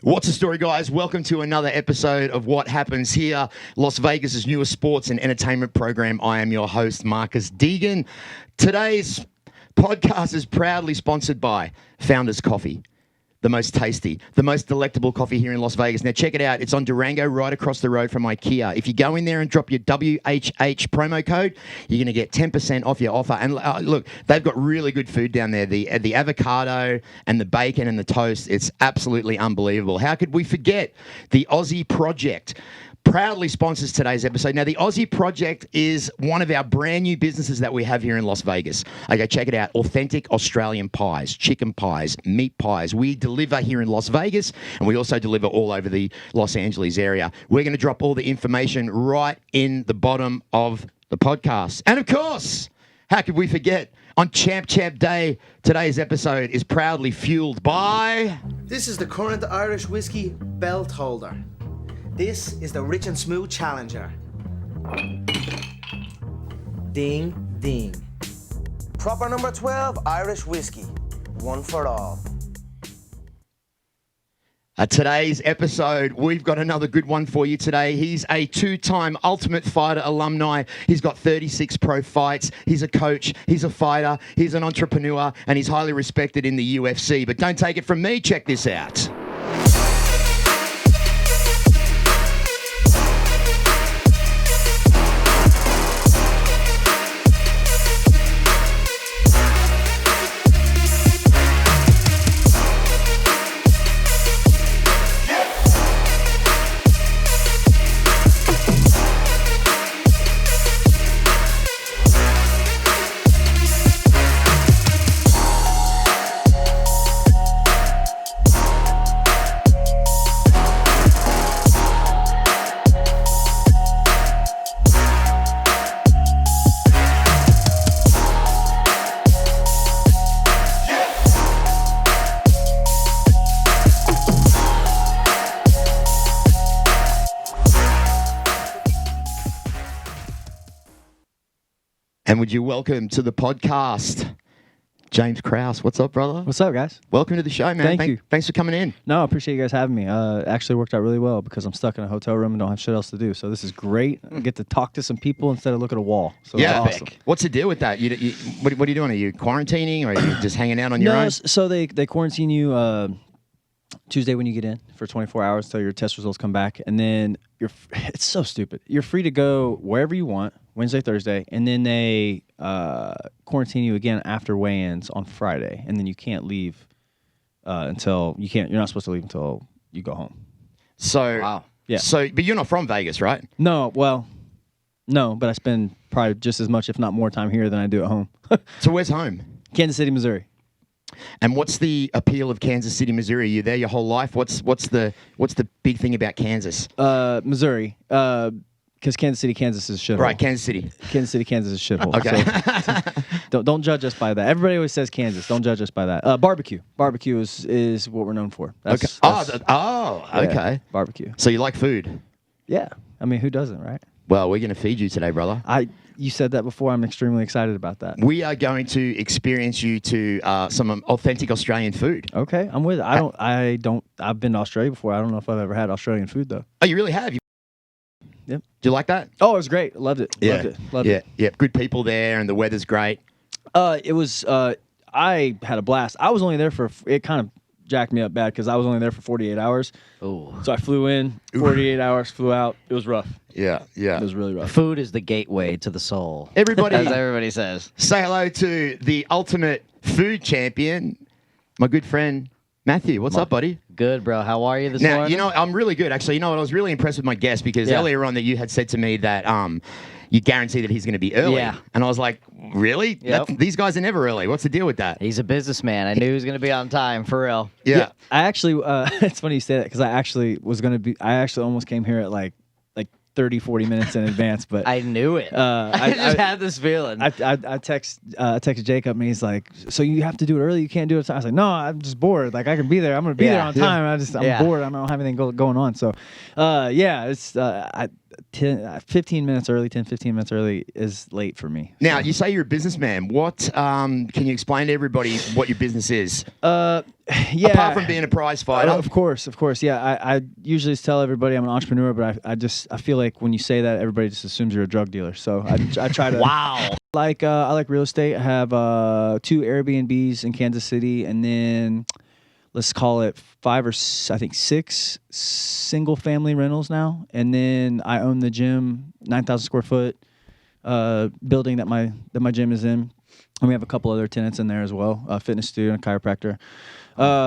What's the story, guys? Welcome to another episode of What Happens Here, Las Vegas' newest sports and entertainment program. I am your host, Marcus Deegan. Today's podcast is proudly sponsored by Founders Coffee, the most tasty, the most delectable coffee here in Las Vegas. Now, check it out. It's on Durango, right across the road from IKEA. If you go in there and drop your WHH promo code, you're going to get 10% off your offer. And look, they've got really good food down there. The avocado and the bacon and the toast, it's absolutely unbelievable. How could we forget the Aussie Project? Proudly sponsors today's episode. Now, the Aussie Project is one of our brand new businesses that we have here in Las Vegas. Okay, check it out. Authentic Australian pies, chicken pies, meat pies. We deliver here in Las Vegas, and we also deliver all over the Los Angeles area. We're going to drop all the information right in the bottom of the podcast. And, of course, how could we forget? On Champ Day, today's episode is proudly fueled by... This is the current Irish whiskey belt holder. This is the Rich and Smooth Challenger. Ding, ding. Proper number 12 Irish whiskey. One for all. Today's episode, we've got another good one for you today. He's a two-time Ultimate Fighter alumni. He's got 36 pro fights. He's a coach. He's a fighter. He's an entrepreneur. And he's highly respected in the UFC. But don't take it from me. Check this out. And would you welcome to the podcast, James Krause. What's up, brother? What's up, guys? Welcome to the show, man. Thank you. Thanks for coming in. No, I appreciate you guys having me. Actually worked out really well because I'm stuck in a hotel room and don't have shit else to do. So this is great. I get to talk to some people instead of look at a wall. So Yeah. it's awesome. What's the deal with that? What are you doing? Are you quarantining or are you just hanging out on your own? So they quarantine you Tuesday when you get in for 24 hours till your test results come back, and then it's so stupid. You're free to go wherever you want Wednesday, Thursday, and then they quarantine you again after weigh-ins on Friday, and then you can't leave until you're not supposed to leave until you go home. So Wow. Yeah. So, but you're not from Vegas, right? No, but I spend probably just as much, if not more, time here than I do at home. So where's home? Kansas City, Missouri. And what's the appeal of Kansas City, Missouri? Are you there your whole life? What's the big thing about Kansas? Missouri. Because Kansas City, Kansas is a shithole. Right, Kansas City. Kansas City, Kansas is a shithole. Okay. So don't judge us by that. Everybody always says Kansas. Don't judge us by that. Barbecue. Barbecue is what we're known for. Okay. Okay. Barbecue. So you like food? Yeah. I mean, who doesn't, right? Well, we're going to feed you today, brother. You said that before. I'm extremely excited about that. We are going to experience you to some authentic Australian food. Okay, I'm with it. I've been to Australia before. I don't know if I've ever had Australian food, though. Oh, you really have? Yep. Do you like that? Oh, it was great. Loved it. Loved it. Yeah. Good people there, and the weather's great. It was. I had a blast. I was only there for. It kind of jacked me up bad because I was only there for 48 hours. Oh. So I flew in, 48 hours, flew out. It was rough. Yeah. It was really rough. Food is the gateway to the soul. Everybody, as everybody says. Say hello to the ultimate food champion, my good friend Matthew. What's up, buddy? Good, bro. How are you this Now, morning? I'm really good. Actually, I was really impressed with my guest because earlier on that you had said to me that you guarantee that he's going to be early. Yeah. And I was like, really? Yep. These guys are never early. What's the deal with that? He's a businessman. I knew he was going to be on time, for real. Yeah. I actually, it's funny you say that because I actually almost came here at like 30, 40 minutes in advance, but I knew it. I just had this feeling. I texted Jacob and he's like, so you have to do it early? You can't do it? I was like, no, I'm just bored. Like I can be there. I'm going to be there on time. I'm bored. I don't have anything going on. So, it's 15 minutes early, 10, 15 minutes early is late for me. Now, you say you're a businessman. What can you explain to everybody what your business is? Yeah. Apart from being a prize fighter. Of course. Yeah, I usually tell everybody I'm an entrepreneur, but I feel like when you say that, everybody just assumes you're a drug dealer. So I try to. Wow. I like real estate. I have 2 Airbnbs in Kansas City, and then let's call it 5 or 6 single family rentals now. And then I own the gym, 9,000 square foot building that my gym is in. And we have a couple other tenants in there as well, a fitness studio and a chiropractor.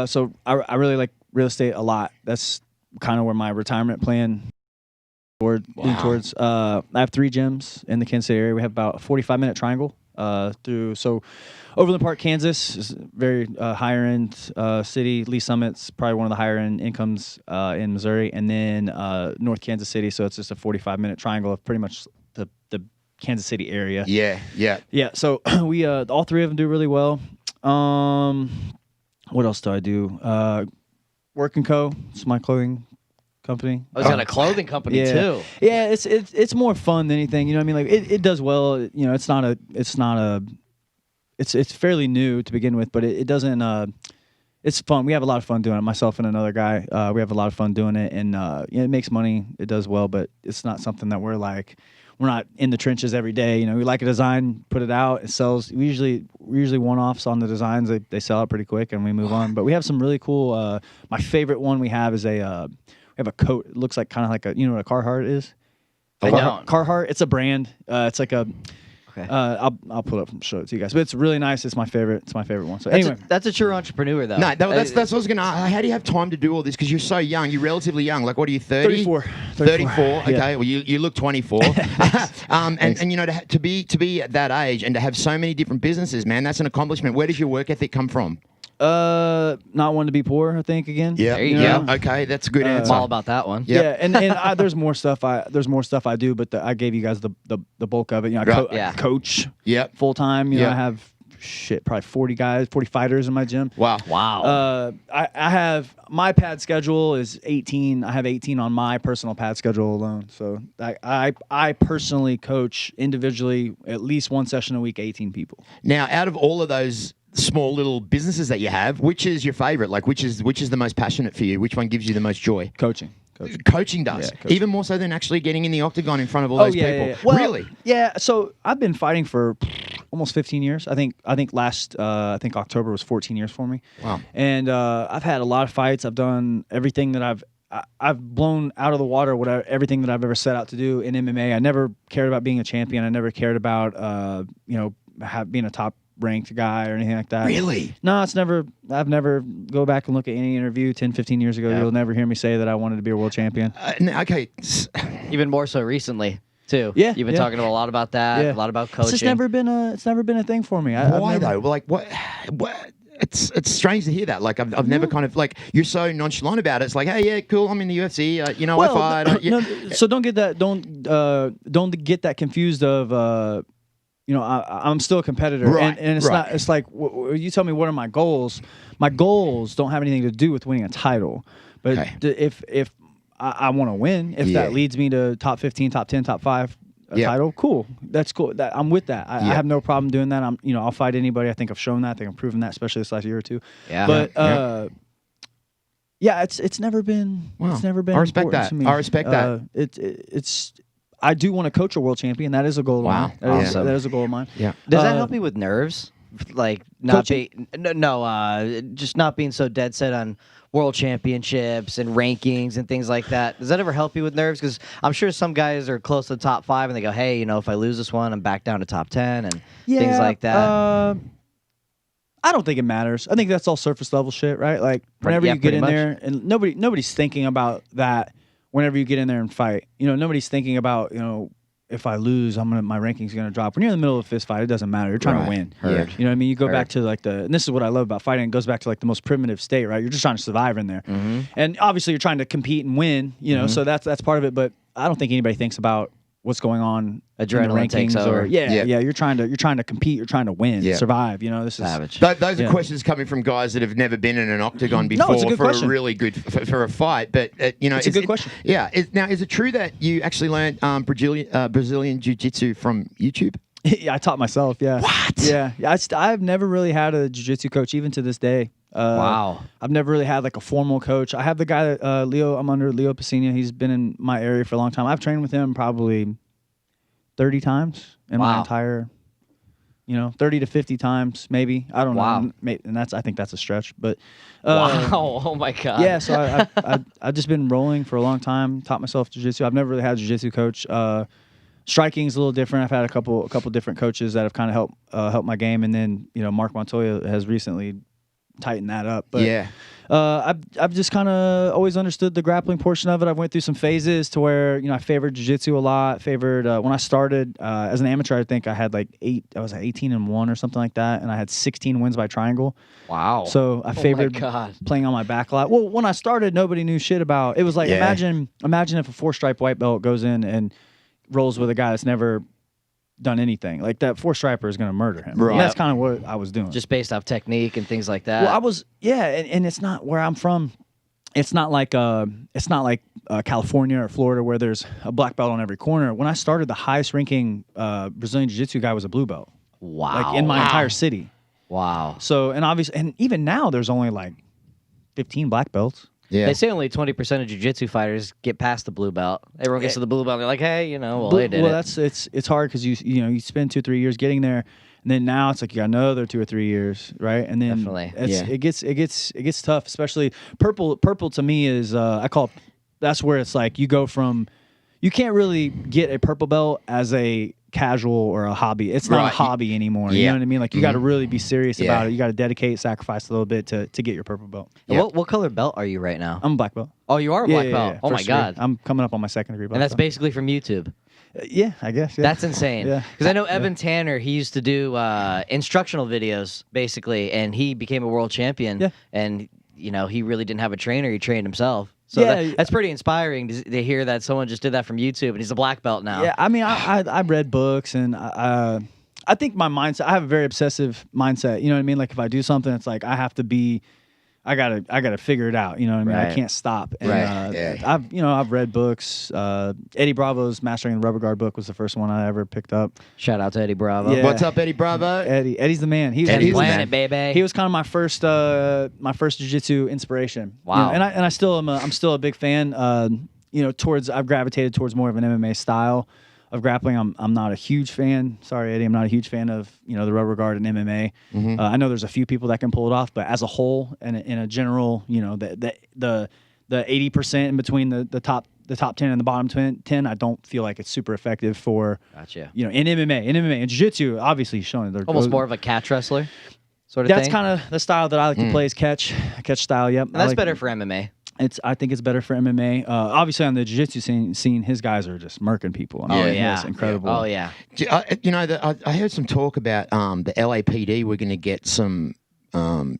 So I really like real estate a lot. That's kind of where my retirement plan lean towards. I have 3 gyms in the Kansas City area. We have about a 45-minute triangle so Overland Park, Kansas is a very higher end city. Lee Summit's probably one of the higher end incomes in Missouri, and then North Kansas City. So it's just a 45-minute triangle of pretty much the Kansas City area. Yeah. So we all 3 of them do really well. What else do I do? Work & Co. It's my clothing company. Oh, it's got a clothing company too. Yeah, it's more fun than anything. You know what I mean? Like it does well. You know, it's fairly new to begin with, but it doesn't. It's fun. We have a lot of fun doing it. Myself and another guy, we have a lot of fun doing it, and it makes money. It does well, but it's not something that we're not in the trenches every day. You know, we like a design, put it out, it sells. We usually one-offs on the designs. They sell out pretty quick, and we move on. But we have some really cool. My favorite one we have is we have a coat. It looks like kind of like you know what a Carhartt is? I don't. Carhartt. It's a brand. It's like a. Okay. I'll pull it up and show it to you guys. But it's really nice. It's my favorite. It's my favorite one. So anyway, That's a true entrepreneur, though. No, that's what I was going to ask. How do you have time to do all this? Because you're so young. You're relatively young. Like, what are you, 30? 34. Okay. Yeah. Well, you look 24. and you know, to be at that age and to have so many different businesses, man, that's an accomplishment. Where does your work ethic come from? Not one to be poor, I think, again. Yeah. There you Yeah. go. Okay, that's a good I'm answer. all about that one. Yep. Yeah, and there's more stuff I do, but I gave you guys the bulk of it. You know, I coach Yep. full time. You know, Yep. I have probably 40 fighters in my gym. Wow. I have my pad schedule is 18. I have 18 on my personal pad schedule alone. So I personally coach individually at least one session a week, 18 people. Now, out of all of those small little businesses that you have, which is your favorite? Like, which is the most passionate for you? Which one gives you the most joy? Coaching. Coaching does. Yeah, coaching. Even more so than actually getting in the octagon in front of all those people. Yeah. Well, really? Yeah. So I've been fighting for almost 15 years. I think last October was 14 years for me. Wow. And I've had a lot of fights. I've done everything that I've blown out of the water everything that I've ever set out to do in MMA. I never cared about being a champion. I never cared about being a top ranked guy or anything like that. Really? No, I've never go back and look at any interview 10, 15 years ago. You'll never hear me say that I wanted to be a world champion. Okay. Even more so recently, too. Yeah, You've been talking a lot about that, a lot about coaching. It's just never been a thing for me. Why though? Well, like what? It's strange to hear that. Like I've never kind of like you're so nonchalant about it. It's like, hey, yeah, cool. I'm in the UFC. I fight. No, so don't get that. Don't get that confused of. I'm still a competitor, Right, and it's right. not. It's like you tell me what are my goals. My goals don't have anything to do with winning a title, but Okay. if I want to win, if that leads me to top 15, top 10, top 5 title, cool. That's cool. I'm with that. I have no problem doing that. I'll fight anybody. I think I've shown that. I think I've proven that, especially this last year or two. Yeah. But it's never been. Wow. It's never been. I respect important that. to me. I respect that. It's. I do want to coach a world champion. That is a goal of Wow. mine. That is a goal of mine. Yeah. Does that help you with nerves? Like not Coaching? just not being so dead set on world championships and rankings and things like that. Does that ever help you with nerves? Because I'm sure some guys are close to the top 5 and they go, hey, if I lose this one, I'm back down to top 10 and things like that. I don't think it matters. I think that's all surface level shit, right? Like whenever you get in there, and nobody's thinking about that. Whenever you get in there and fight, nobody's thinking about if I lose, my ranking's gonna drop. When you're in the middle of a fist fight, it doesn't matter. You're trying to win. Heard. You know what I mean? You go back to like and this is what I love about fighting. It goes back to like the most primitive state, right? You're just trying to survive in there, and obviously you're trying to compete and win. So that's part of it. But I don't think anybody thinks about what's going on. Adrenaline in the rankings takes over. You're trying to compete. You're trying to win, survive. This is Savage. Those are questions coming from guys that have never been in an octagon before it's a good for question. a really good for a fight. But it's a good question. Yeah. Now, is it true that you actually learned Brazilian jiu-jitsu from YouTube? Yeah, I taught myself. Yeah. What? Yeah. I've never really had a jiu-jitsu coach, even to this day. Wow. I've never really had like a formal coach. I have the guy that Leo. I'm under Leo Piscina. He's been in my area for a long time. I've trained with him probably 30 times in my entire, 30 to 50 times maybe. I don't know. And I think that's a stretch. But wow. Oh my God. yeah. So I've just been rolling for a long time. Taught myself jiu-jitsu. I've never really had a jiu-jitsu coach. Striking is a little different. I've had a couple different coaches that have kind of helped my game, and then Mark Montoya has recently tightened that up. But Yeah. I've just kind of always understood the grappling portion of it. I went through some phases to where I favored jiu-jitsu a lot. Favored when I started as an amateur. I think I had like 18-1 or something like that, and I had 16 wins by triangle. Wow. So I favored playing on my back a lot. Well, when I started, nobody knew shit about it. Was like imagine if a 4-stripe white belt goes in and rolls with a guy that's never done anything. Like that 4-striper is going to murder him. Right. And that's kind of what I was doing. Just based off technique and things like that. Well, I was, and it's not where I'm from. It's not like California or Florida where there's a black belt on every corner. When I started, the highest ranking Brazilian Jiu-Jitsu guy was a blue belt. Wow. Like in my entire city. Wow. So, and even now there's only like 15 black belts. Yeah. They say only 20% of jiu-jitsu fighters get past the blue belt. Everyone gets to the blue belt and they're like, hey, they did it. It's hard because you spend 2-3 years getting there, and then now it's like you got another 2 or 3 years, right? And then Definitely. it gets tough, especially purple. Purple to me is that's where it's like you go from, you can't really get a purple belt as a casual or a hobby. It's not a hobby anymore. You know what I mean? Like you got to really be serious about it. You got to dedicate, sacrifice a little bit to get your purple belt. Yeah. What color belt are you right now? I'm a black belt. Oh, you are a black belt. Oh my First degree. God. I'm coming up on my 2nd degree black And that's belt. basically from YouTube. Yeah, I guess. Yeah. That's insane. Yeah. Because I know Evan Tanner, he used to do instructional videos, basically, and he became a world champion. Yeah. And, he really didn't have a trainer. He trained himself. So that's pretty inspiring to hear that someone just did that from YouTube, and he's a black belt now. Yeah, I mean, I read books, and I think my mindset, I have a very obsessive mindset. You know what I mean? Like if I do something, it's like I gotta figure it out. You know what I mean? Right. I can't stop. And, Right. I've read books. Eddie Bravo's Mastering the Rubber Guard book was the first one I ever picked up. Shout out to Eddie Bravo. Yeah. What's up, Eddie Bravo? Eddie's the man. Eddie's Eddie the Planet, man. baby. He was kind of my first jiu-jitsu inspiration. Wow. And I'm still a big fan. I've gravitated towards more of an MMA style of grappling. I'm not a huge fan. Sorry, Eddie. I'm not a huge fan of the rubber guard and MMA. Mm-hmm. I know there's a few people that can pull it off, but as a whole, and in a general, the 80% in between the top 10 and the bottom 10, I don't feel like it's super effective for Gotcha. in MMA and jiu-jitsu. Obviously, showing they're Almost more of a catch wrestler sort of That's thing. kind of the style that I like to play is catch style. Yep, And that's better for MMA. I think it's better for MMA. Obviously, on the jiu-jitsu scene, his guys are just murking people. And Oh, it's incredible. Oh, yeah. I heard some talk about the LAPD. We're going to get some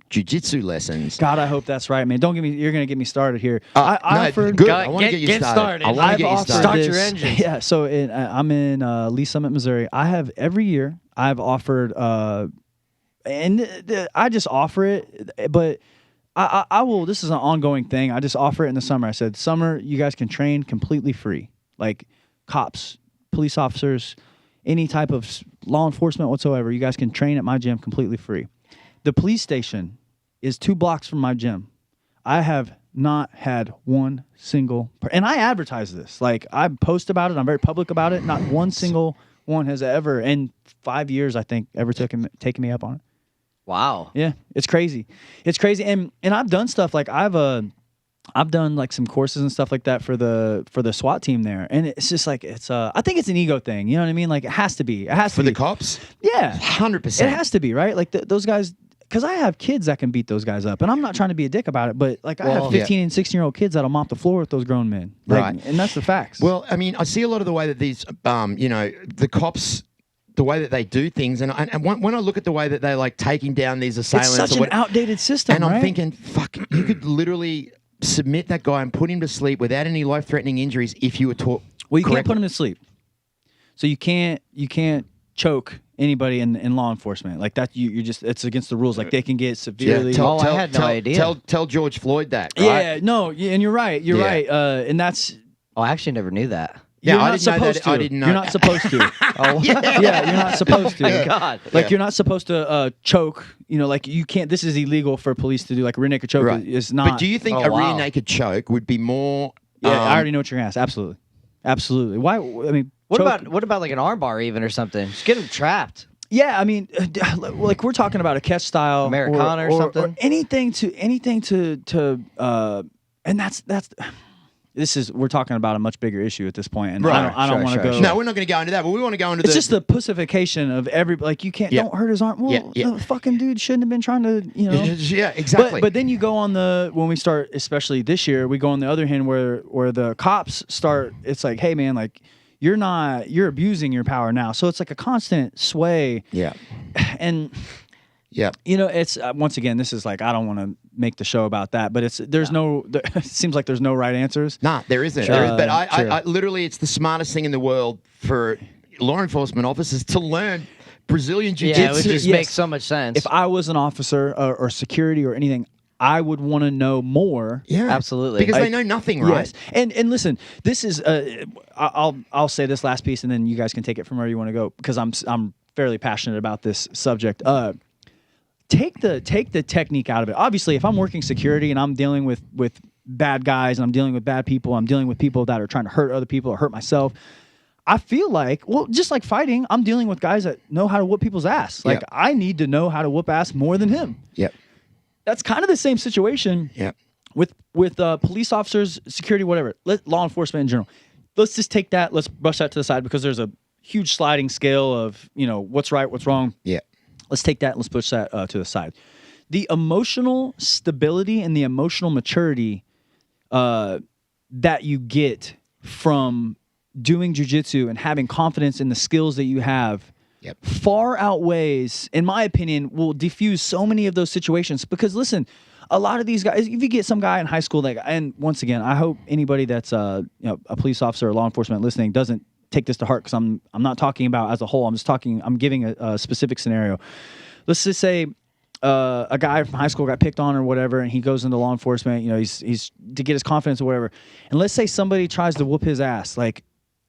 jiu-jitsu lessons. God, I hope that's right, man. Don't get me. You're gonna get me started here. No, I offered. good. Go- I want to get- get you get started. I want to I've get you offered started. Start your this- engines. Yeah. So I'm in Lee Summit, Missouri. I have every year. I've offered, I just offer it, but. I will. This is an ongoing thing. I just offer it in the summer. I said, summer, you guys can train completely free. Like cops, police officers, any type of law enforcement whatsoever. You guys can train at my gym completely free. The police station is 2 blocks from my gym. I have not had one single, and I advertise this. Like I post about it. I'm very public about it. Not one single one has ever, in 5 years, I think, ever taken me up on it. Wow. Yeah, it's crazy. It's crazy, and I've done stuff like I've done like some courses and stuff like that for the SWAT team there, and it's just like I think it's an ego thing. You know what I mean? Like it has to be. It has For to be. the cops? Yeah, 100%. it has to be, right? Like those guys, because I have kids that can beat those guys up, and I'm not trying to be a dick about it, but like I have 15 and 16-year-old kids that'll mop the floor with those grown men, like, Right. And that's the facts. Well, I mean, I see a lot of the way that these, the cops, the way that they do things, and when I look at the way that they're like taking down these assailants, it's such an outdated system, and I'm right? thinking, fuck, you could literally submit that guy and put him to sleep without any life-threatening injuries if you were taught. Well, you can't correctly. put them to sleep. So you can't choke anybody in law enforcement like that. You just it's against the rules. Like they can get severely. I had no idea. Tell George Floyd that. Right? Yeah, no, and you're right. You're right. And that's Oh, I actually never knew that. You're I not didn't know supposed that. to. I didn't know. You're not supposed to. Oh, Yeah, you're not supposed to. my God. Like you're not supposed to choke. You know, like you can't. This is illegal for police to do. Like a rear naked choke Right. is not. But do you think Oh, a rear wow. naked choke would be more? Yeah, I already know what you're gonna ask. Absolutely, absolutely. Why? I mean, What choke- about like an armbar even or something? Just get him trapped. Yeah, I mean, like we're talking about a catch style, Americana or something? or anything to, and that's. This is we're talking about a much bigger issue at this point, and Right. I don't Sure, want to sure, go. sure. No, we're not going to go into that, but we want to go into It's just the pussification of every like you can't Yeah. don't hurt his arm. Well, Yeah, yeah. the fucking dude shouldn't have been trying to Yeah, exactly. But then you go on when we start, especially this year, we go on the other hand where the cops start. It's like, hey man, like you're abusing your power now. So it's like a constant sway. yeah, And yeah. it's once again, this is like I don't want to make the show about that, but it seems like there's no right answers. Nah, there isn't. Sure. There is, but Sure. I literally, it's the smartest thing in the world for law enforcement officers to learn Brazilian jiu-jitsu. Yeah, it would just Yes. make so much sense. If I was an officer or security or anything, I would want to know more. Yeah, Absolutely. because they know nothing, right? Yes, and listen, this is I'll say this last piece, and then you guys can take it from where you want to go because I'm fairly passionate about this subject. Take the technique out of it. Obviously, if I'm working security and I'm dealing with bad guys and I'm dealing with bad people, I'm dealing with people that are trying to hurt other people or hurt myself. I feel like, well, just like fighting, I'm dealing with guys that know how to whoop people's ass. Like Yep. I need to know how to whoop ass more than him. Yep, That's kind of the same situation yep. with police officers, security, whatever, law enforcement in general. Let's just take that. Let's brush that to the side because there's a huge sliding scale of what's right, what's wrong. Yeah, Let's take that and let's push that to the side. The emotional stability and the emotional maturity that you get from doing jiu-jitsu and having confidence in the skills that you have Yep. far outweighs, in my opinion, will diffuse so many of those situations. Because listen, a lot of these guys, if you get some guy in high school, and once again, I hope anybody that's a police officer or law enforcement listening doesn't take this to heart because I'm not talking about as a whole. I'm giving a specific scenario. Let's just say a guy from high school got picked on or whatever, and he goes into law enforcement. He's to get his confidence or whatever. And let's say somebody tries to whoop his ass, like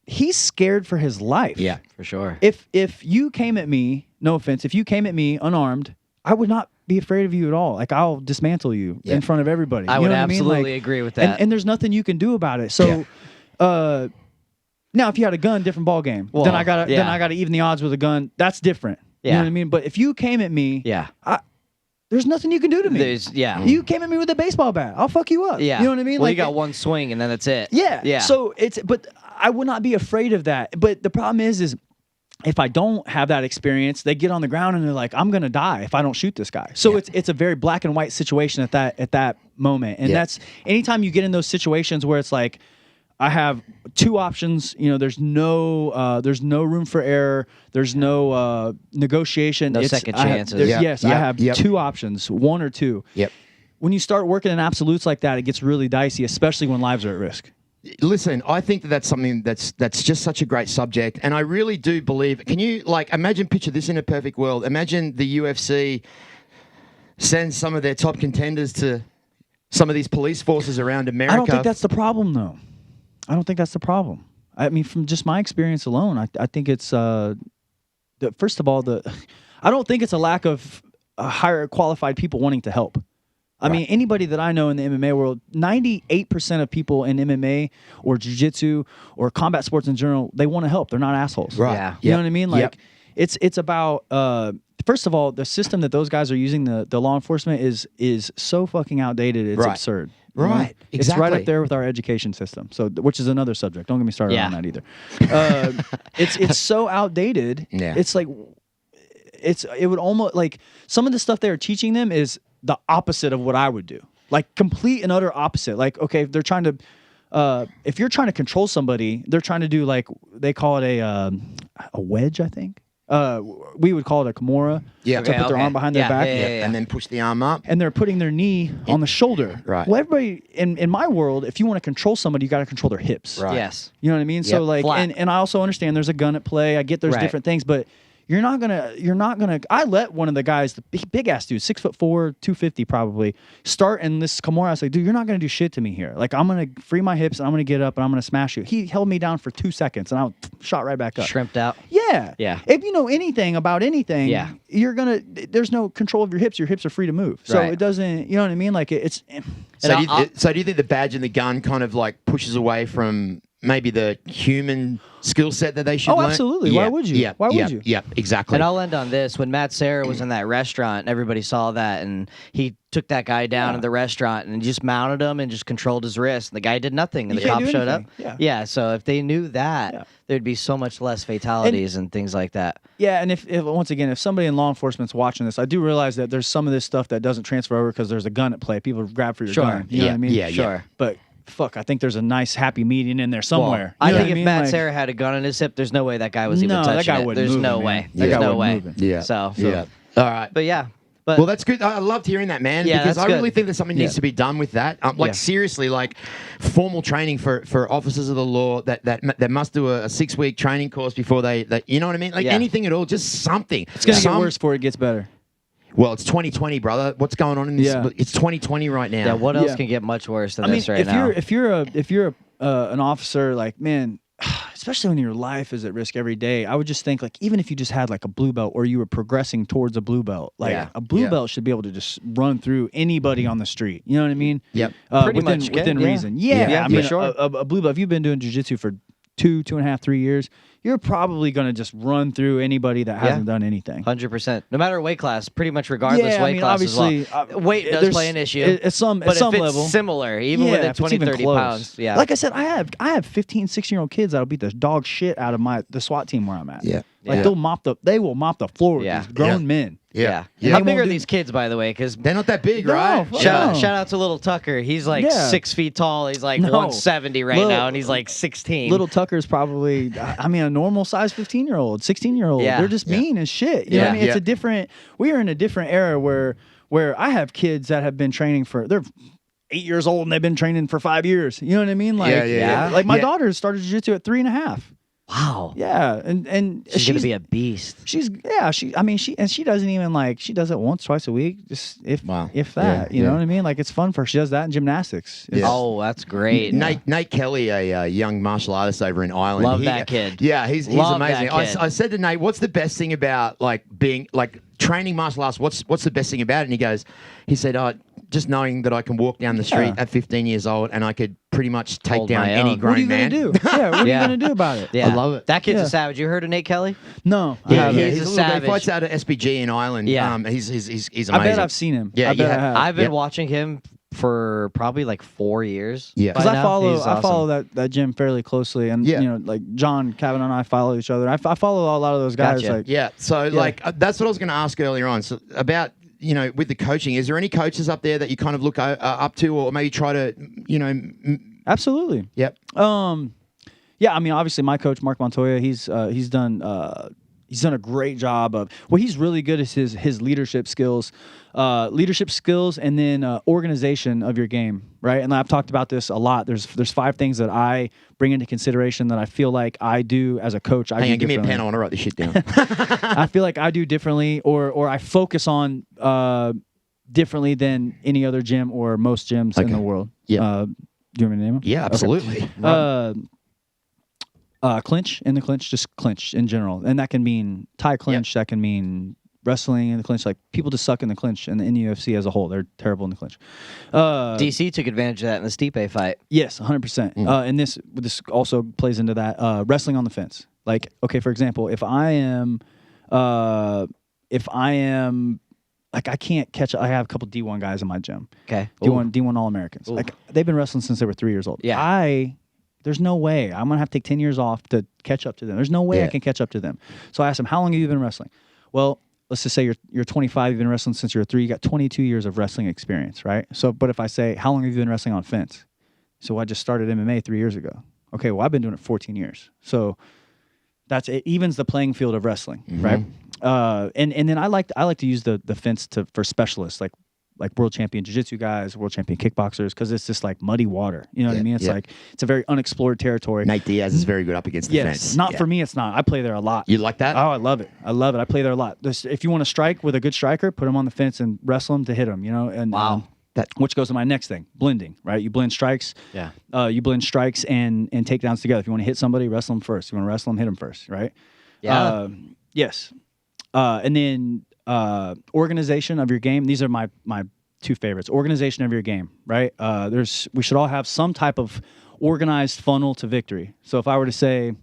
he's scared for his life. yeah. for sure. If you came at me, no offense, if you came at me unarmed, I would not be afraid of you at all. Like I'll dismantle you Yeah. in front of everybody. I You would know what mean? absolutely Like, agree with that. and there's nothing you can do about it. So, now if you had a gun, different ball game. Well, then I gotta yeah. even the odds with a gun. That's different. You know Yeah. what I mean? But if you came at me, yeah. there's nothing you can do to me. You came at me with a baseball bat. I'll fuck you up. Yeah. You know what I mean? Well, Like you got one swing and then that's it. Yeah. Yeah. So but I would not be afraid of that. But the problem is if I don't have that experience, they get on the ground and they're like, I'm gonna die if I don't shoot this guy. So it's a very black and white situation at that moment. And that's anytime you get in those situations where it's like, I have two options. There's no room for error. There's no negotiation. No second chances. I have two options, one or two. Yep. When you start working in absolutes like that, it gets really dicey, especially when lives are at risk. Listen, I think that's something that's just such a great subject, and I really do believe. Can you picture this in a perfect world? Imagine the UFC sends some of their top contenders to some of these police forces around America. I don't think that's the problem, though. I don't think that's the problem. I mean, from just my experience alone, I think it's first of all I don't think it's a lack of higher qualified people wanting to help. I mean, anybody that I know in the MMA world, 98% of people in MMA or jiu-jitsu or combat sports in general, they want to help. They're not assholes. Right. Yeah. You know what I mean? Like, Yep. it's about first of all, the system that those guys are using, the law enforcement is so fucking outdated. It's Right. absurd. Right. It's right Exactly. up there with our education system. So, which is another subject. Don't get me started Yeah. on that either. It's so outdated. Yeah. It's like it would almost like some of the stuff they're teaching them is the opposite of what I would do. Like complete and utter opposite. Like, okay, if they're trying to if you're trying to control somebody, they're trying to do like they call it a wedge, I think. We would call it a Kimura. Yeah. To put their arm behind their back. Yeah. And then push the arm up. And they're putting their knee on the shoulder. Right. Well, everybody in my world, if you want to control somebody, you got to control their hips. Right. Yes. You know what I mean? So Yep. like, Flat. and I also understand there's a gun at play. I get there's Right. different things, but You're not gonna. I let one of the guys, the big ass dude, 6'4", 250 probably, start in this Kimura. I was like, dude, you're not gonna do shit to me here. Like, I'm gonna free my hips and I'm gonna get up and I'm gonna smash you. He held me down for 2 seconds and I shot right back up. Shrimped out. Yeah. Yeah. If you know anything about anything, Yeah. you're gonna. There's no control of your hips. Your hips are free to move. So Right. it doesn't. You know what I mean? Like it's. So do you think the badge and the gun kind of like pushes away from maybe the human skill set that they should learn? Absolutely. Yeah, Why would you? Yeah, Why would yeah, you? Yeah, exactly. And I'll end on this. When Matt Serra was in that restaurant, and everybody saw that, and he took that guy down in the restaurant and just mounted him and just controlled his wrist. And the guy did nothing, and You the can't cop do showed up. anything. Yeah. So if they knew that, there'd be so much less fatalities and things like that. Yeah, and if once again, if somebody in law enforcement's watching this, I do realize that there's some of this stuff that doesn't transfer over because there's a gun at play. People grab for your Sure. gun. You know what I mean? Yeah, Sure. But fuck, I think there's a nice happy median in there somewhere. I You know think what if mean? Matt Like, Serra had a gun in his hip, there's no way that guy was even No, that touching guy it. wouldn't There's move no it, way. man. That There's guy no wouldn't way. move it. yeah. So Yeah. All right. But yeah. But Well, that's good. I loved hearing that, man, Yeah, because that's I really good. think that something needs to be done with that. Like, Yeah. seriously, like formal training for officers of the law that must do a 6-week training course before they you know what I mean? Like Yeah. anything at all, just something. It's gonna get worse before it gets better. Well, it's 2020, brother. What's going on in this? Yeah. It's 2020 right now. yeah, what else Yeah. can get much worse than I mean, this right now? if you're an officer, like, man, especially when your life is at risk every day, I would just think, like, even if you just had like a blue belt or you were progressing towards a blue belt, like Yeah. a blue Yeah. belt should be able to just run through anybody on the street. You know what I mean? Yep. Pretty within, much, within yeah. reason. Yeah, Yeah, I mean, for sure. a blue belt. If you've been doing jiu-jitsu for 2.5, 3 years, you're probably gonna just run through anybody that hasn't done anything. 100%. No matter weight class, pretty much regardless Yeah, I weight mean, class as obviously, well. Weight does there's- play an issue. At some but if it's level. similar, even within if it's 20, even 30 close. pounds. Yeah. Like I said, I have 15, 16-year-old kids that'll beat the dog shit out of the SWAT team where I'm at. Yeah. Like Yeah. they will mop the floor with Yeah. these grown Yeah. men. Yeah. How They big won't are do- these kids, by the way? Because They're not that big, No, right? fuck Yeah. no. shout out to little Tucker. He's like Yeah. 6 feet tall. He's like No. 170 right Little- now, and he's like 16. Little Tucker's probably, I mean, a normal size 15-year-old, 16-year-old. Yeah. They're just mean as shit. You know what I mean? Yeah. We are in a different era where I have kids that have been training they're 8 years old and they've been training for 5 years. You know what I mean? Like, Yeah. like my Yeah. daughter started jiu-jitsu at 3.5. wow. Yeah, and She's gonna be a beast. She doesn't even like, she does it once, twice a week, just if Wow. that. Yeah, You know yeah. what I mean? Like, it's fun for her. She does that in gymnastics. It's- Oh, that's great. Nate Kelly, a young martial artist over in Ireland. Love that kid. Yeah, he's Love that amazing. kid. I said to Nate, "What's the best thing about like being like training martial arts? What's the best thing about it?" And he said, "Oh, just knowing that I can walk down the street at 15 years old and I could pretty much take Hold down my any own. grown What are you man." gonna do? Yeah, what are Yeah. you gonna do about it? Yeah. I love it. That kid's Yeah. a savage. You heard of Nate Kelly? No, I Yeah, haven't. yeah, He's he's a a little guy. He savage. fights out at SBG in Ireland. Yeah. He's amazing. I bet I've seen him. Yeah, I bet you I have. have. I've been Yeah. watching him for probably like 4 years. Yeah. by Because I now. follow He's awesome. that gym fairly closely, and Yeah. you know, like John, Kevin, and I follow each other. I follow a lot of those guys. Gotcha. Like, Yeah. So like that's what I was going to ask earlier on. So about with the coaching, is there any coaches up there that you kind of look up to, or maybe try to absolutely. Yep. Yeah, I mean, obviously, my coach Mark Montoya, he's done a great job of what he's really good at his leadership skills, and then organization of your game, right? And I've talked about this a lot. There's 5 things that I bring into consideration that I feel like I do as a coach. Hang on, give me a pen. I want to write this shit down. I feel like I do differently, or I focus on differently than any other gym or most gyms in the world. Yeah. Do you want me to name them? Yeah, absolutely. Clinch, in the clinch, just clinch in general. And that can mean Thai clinch, that can mean wrestling in the clinch. Like, people just suck in the clinch, and in the UFC as a whole, they're terrible in the clinch. DC took advantage of that in the Stipe fight. Yes, 100%. And this also plays into that. Wrestling on the fence. Like, okay, for example, if I am like, I can't catch. I have a couple D1 guys in my gym. Okay. D1 All-Americans. Like, they've been wrestling since they were 3 years old. Yeah. There's no way. I'm going to have to take 10 years off to catch up to them. There's no way I can catch up to them. So I asked them, how long have you been wrestling? Well, let's just say you're 25, you've been wrestling since you're 3, you got 22 years of wrestling experience, right? So, but if I say, how long have you been wrestling on fence? So I just started MMA 3 years ago. Okay, well, I've been doing it 14 years. So it evens the playing field of wrestling, right? And then I like to use the fence for specialists. Like, like world champion jiu-jitsu guys, world champion kickboxers, because it's just like muddy water. You know what I Yeah, mean? It's yeah. like it's a very unexplored territory. Nate Diaz is very good up against the fence. Not Yeah. for me. It's not. I play there a lot. You like that? Oh, I love it. I love it. I play there a lot. If you want to strike with a good striker, put him on the fence and wrestle him to hit him. You know, and Wow. which goes to my next thing, blending. Right? You blend strikes. Yeah. You blend strikes and takedowns together. If you want to hit somebody, wrestle them first. If you want to wrestle them, hit them first. Right? Yeah. Yes. And then organization of your game. These are my two favorites. Organization of your game. Right? We should all have some type of organized funnel to victory. So if I were to say,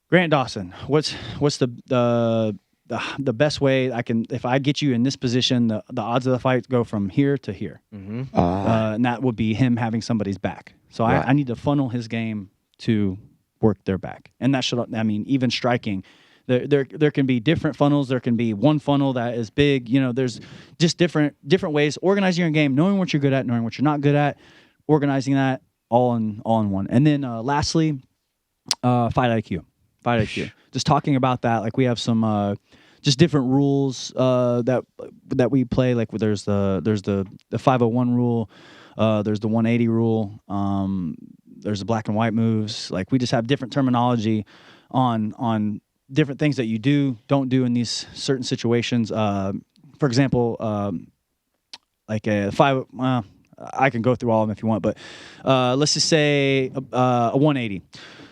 Grant Dawson, what's the best way I can, if I get you in this position, the odds of the fight go from here to here, and that would be him having somebody's back. So Right. I need to funnel his game to work their back, and that should, I mean, even striking. There can be different funnels. There can be one funnel that is big. You know, there's just different ways. Organizing your game, knowing what you're good at, knowing what you're not good at, organizing that all in one. And then lastly, fight IQ. Fight IQ. Just talking about that, like we have some just different rules that we play. Like there's the 501 rule, there's the 180 rule, there's the black and white moves. Like we just have different terminology on different things that you don't do in these certain situations. For example, like a five. I can go through all of them if you want, but let's just say a 180.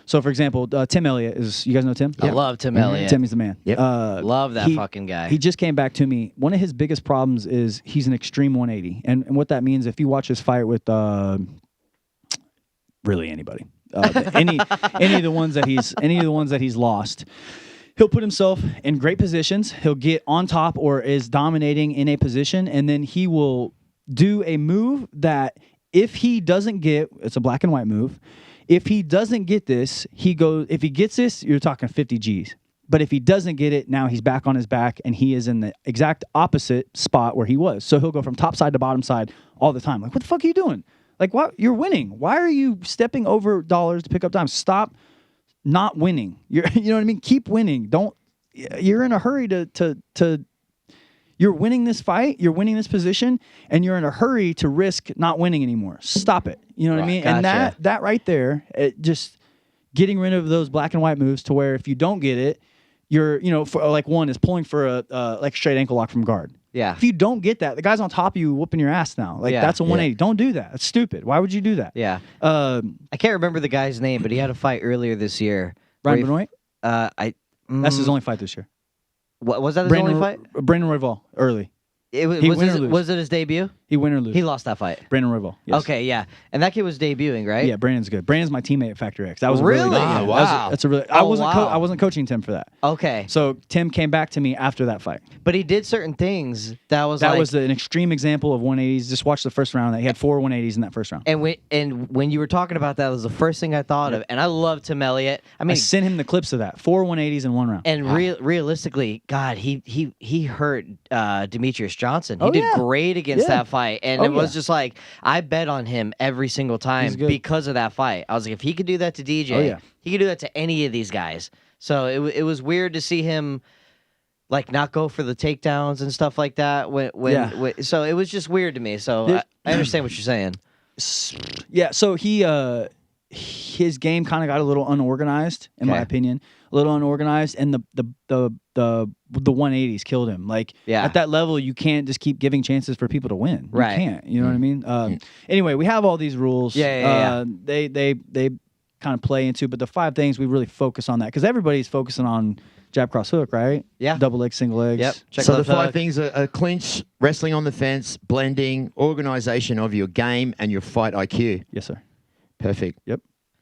So, for example, Tim Elliott is. You guys know Tim? I love Tim Elliott. Timmy's the man. Yep. Love that fucking guy. He just came back to me. One of his biggest problems is he's an extreme 180, and what that means, if you watch his fight with really anybody, any of the ones that he's lost, he'll put himself in great positions. He'll get on top or is dominating in a position, and then he will do a move that if he doesn't get, it's a black and white move. If he doesn't get this, if he gets this, you're talking 50 G's. But if he doesn't get it, now he's back on his back and he is in the exact opposite spot where he was. So he'll go from top side to bottom side all the time. Like, what the fuck are you doing? Like, what? You're winning. Why are you stepping over dollars to pick up dimes? Stop not winning. You know what I mean? Keep winning. You're in a hurry to you're winning this fight, you're winning this position, and you're in a hurry to risk not winning anymore. Stop it. You know what I mean? Gotcha. And that right there, just getting rid of those black and white moves to where if you don't get it, you're, for, like one is pulling for a like straight ankle lock from guard. Yeah. If you don't get that, the guy's on top of you whooping your ass now. Like, Yeah. that's a 180. Don't do that. It's stupid. Why would you do that? Yeah. I I can't remember the guy's name, but he had a fight earlier this year. Brian where he- Benoit? That's his only fight this year. What was that his only fight? Brandon Royval, early. It was, He win or lose? was it his debut? He win or lose? He lost that fight. Brandon Royval. Yes. Okay, yeah. And that kid was debuting, right? Yeah, Brandon's good. Brandon's my teammate at Factory X. That was Really? really good. Ah, Yeah, wow. That's a really. Oh, I wasn't coaching Tim for that. Okay. So Tim came back to me after that fight. But he did certain things that was That like, was an extreme example of 180s. Just watch the first round. He had 4 180s in that first round. and when you were talking about that, it was the first thing I thought of. And I love Tim Elliott. I I mean, sent him the clips of that. 4 180s in one round. and realistically, God, he hurt Demetrius Johnson. He Oh, did yeah. great against Yeah. that fight, and Oh, it was yeah. just like I bet on him every single time He's good. because of that fight. I was like, if he could do that to DJ, Oh, yeah. he could do that to any of these guys. So it was weird to see him like not go for the takedowns and stuff like that. When so it was just weird to me. So Yeah. I understand what you're saying. Yeah, so his game kind of got a little unorganized, in my Okay. opinion. A little unorganized, and the 180s killed him. Like, Yeah. at that level, you can't just keep giving chances for people to win. Right. You can't. You know what I mean? Anyway, we have all these rules. Yeah. They kind of play into, but the 5 things we really focus on that because everybody's focusing on jab, cross, hook, right? Yeah. Double legs, single legs. Yep. Check So the left 5 hook. things are clinch, wrestling on the fence, blending, organization of your game, and your fight IQ. Yes, sir. Perfect. Yep.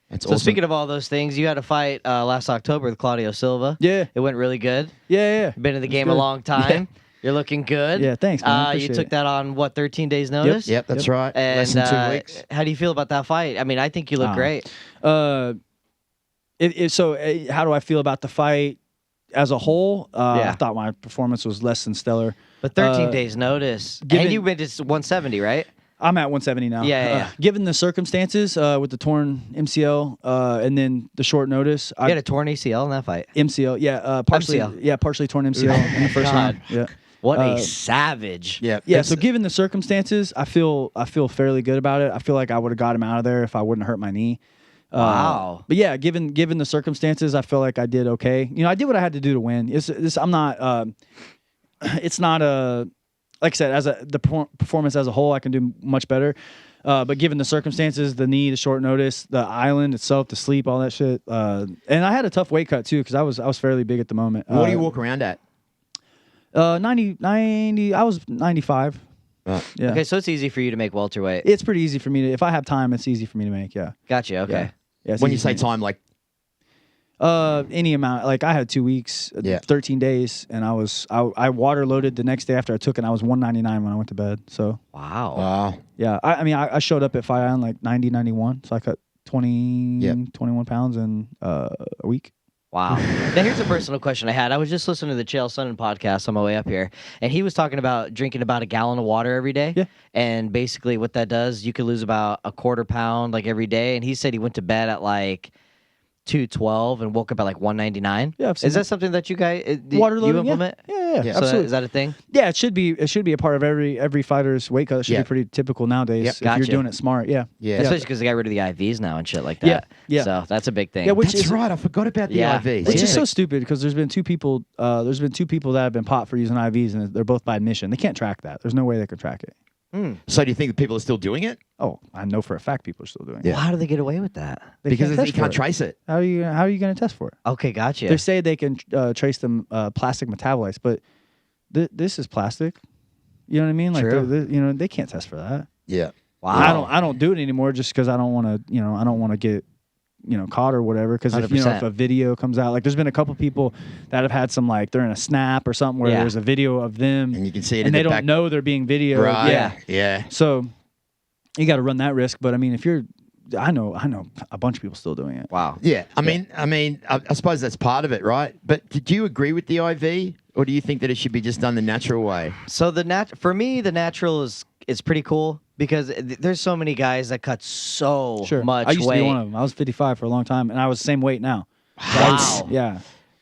That's So awesome. speaking of all those things, you had a fight last October with Claudio Silva. Yeah. It went really good. Yeah. Been in the game good. a long time. You're looking good. Yeah, thanks, man. I You appreciate took it. that on, 13 days notice? Yep, that's right. And Less than 2 weeks. how do you feel about that fight? I mean, I think you look great. So how do I feel about the fight as a whole? Yeah. I thought my performance was less than stellar. But 13 days notice. given- And you've been to 170, right? I'm at 170 now. Yeah. Given the circumstances with the torn MCL and then the short notice, You had a torn ACL in that fight. MCL, partially, MCL. partially torn MCL in the first God. round. Yeah. What a savage. Yeah. Yeah, so given the circumstances, I feel fairly good about it. I feel like I would have got him out of there if I wouldn't hurt my knee. Wow. But yeah, given the circumstances, I feel like I did okay. You know, I did what I had to do to win. I'm not. It's not a. Like I said, the performance as a whole, I can do much better. But given the circumstances, the knee, the short notice, the island itself, the sleep, all that shit, and I had a tough weight cut too because I was fairly big at the moment. What do you walk around at? 90. I was 95. Yeah. Okay, so it's easy for you to make welterweight. It's pretty easy for me to. If I have time, it's easy for me to make. Yeah. Gotcha. Okay. Yeah, it's When you easy for say me. time, like Any amount. Like I had 2 weeks, Yeah. 13 days, and I water loaded the next day after I took it. And I was 199 when I went to bed. So Wow. yeah, I mean I showed up at Fight Island like 90, 91. So I cut 21 pounds in a week. Wow. Now, here's a personal question I had. I was just listening to the Chael Sonnen podcast on my way up here, and he was talking about drinking about a gallon of water every day. Yeah. And basically what that does, you could lose about a quarter pound like every day. And he said he went to bed at like 212 and woke up at like 199. Yeah, I've seen Is that that. something that you guys Water you loading, implement? Yeah, So that- absolutely. is that a thing? Yeah, it should be a part of every fighter's weight cut. It should Yeah. be pretty typical nowadays Yep. if Gotcha. you're doing it smart. Yeah. Yeah. Especially because they got rid of the IVs now and shit like Yeah, that. yeah. So that's a big thing. Yeah, which that's is right. I forgot about the Yeah. IVs. Which Yeah. is so stupid because there's been two people that have been popped for using IVs and they're both by admission. They can't track that. There's no way they can track it. So do you think that people are still doing it? Oh, I know for a fact people are still doing it. Yeah. Well, how do they get away with that? They Because can't you test can't for it. trace it. How are you going to test for it? Okay, gotcha. They say they can trace them plastic metabolites, but this is plastic. You know what I mean? Like True. they can't test for that. Yeah. Wow. I don't do it anymore just because I don't want to get caught or whatever. Because if 100%. a video comes out, like there's been a couple people that have had some like they're in a snap or something where Yeah. there's a video of them And you can see it in and the they don't back. know they're being videoed. Right. Yeah. Yeah. So you got to run that risk. But I mean, if you're, I know a bunch of people still doing it. Wow. Yeah. I mean, I suppose that's part of it, right? But do you agree with the IV, or do you think that it should be just done the natural way? So for me, the natural is pretty cool because there's so many guys that cut so Sure. much I used weight. to be one of them. I was 55 for a long time, and I was the same weight now. Wow. Yeah.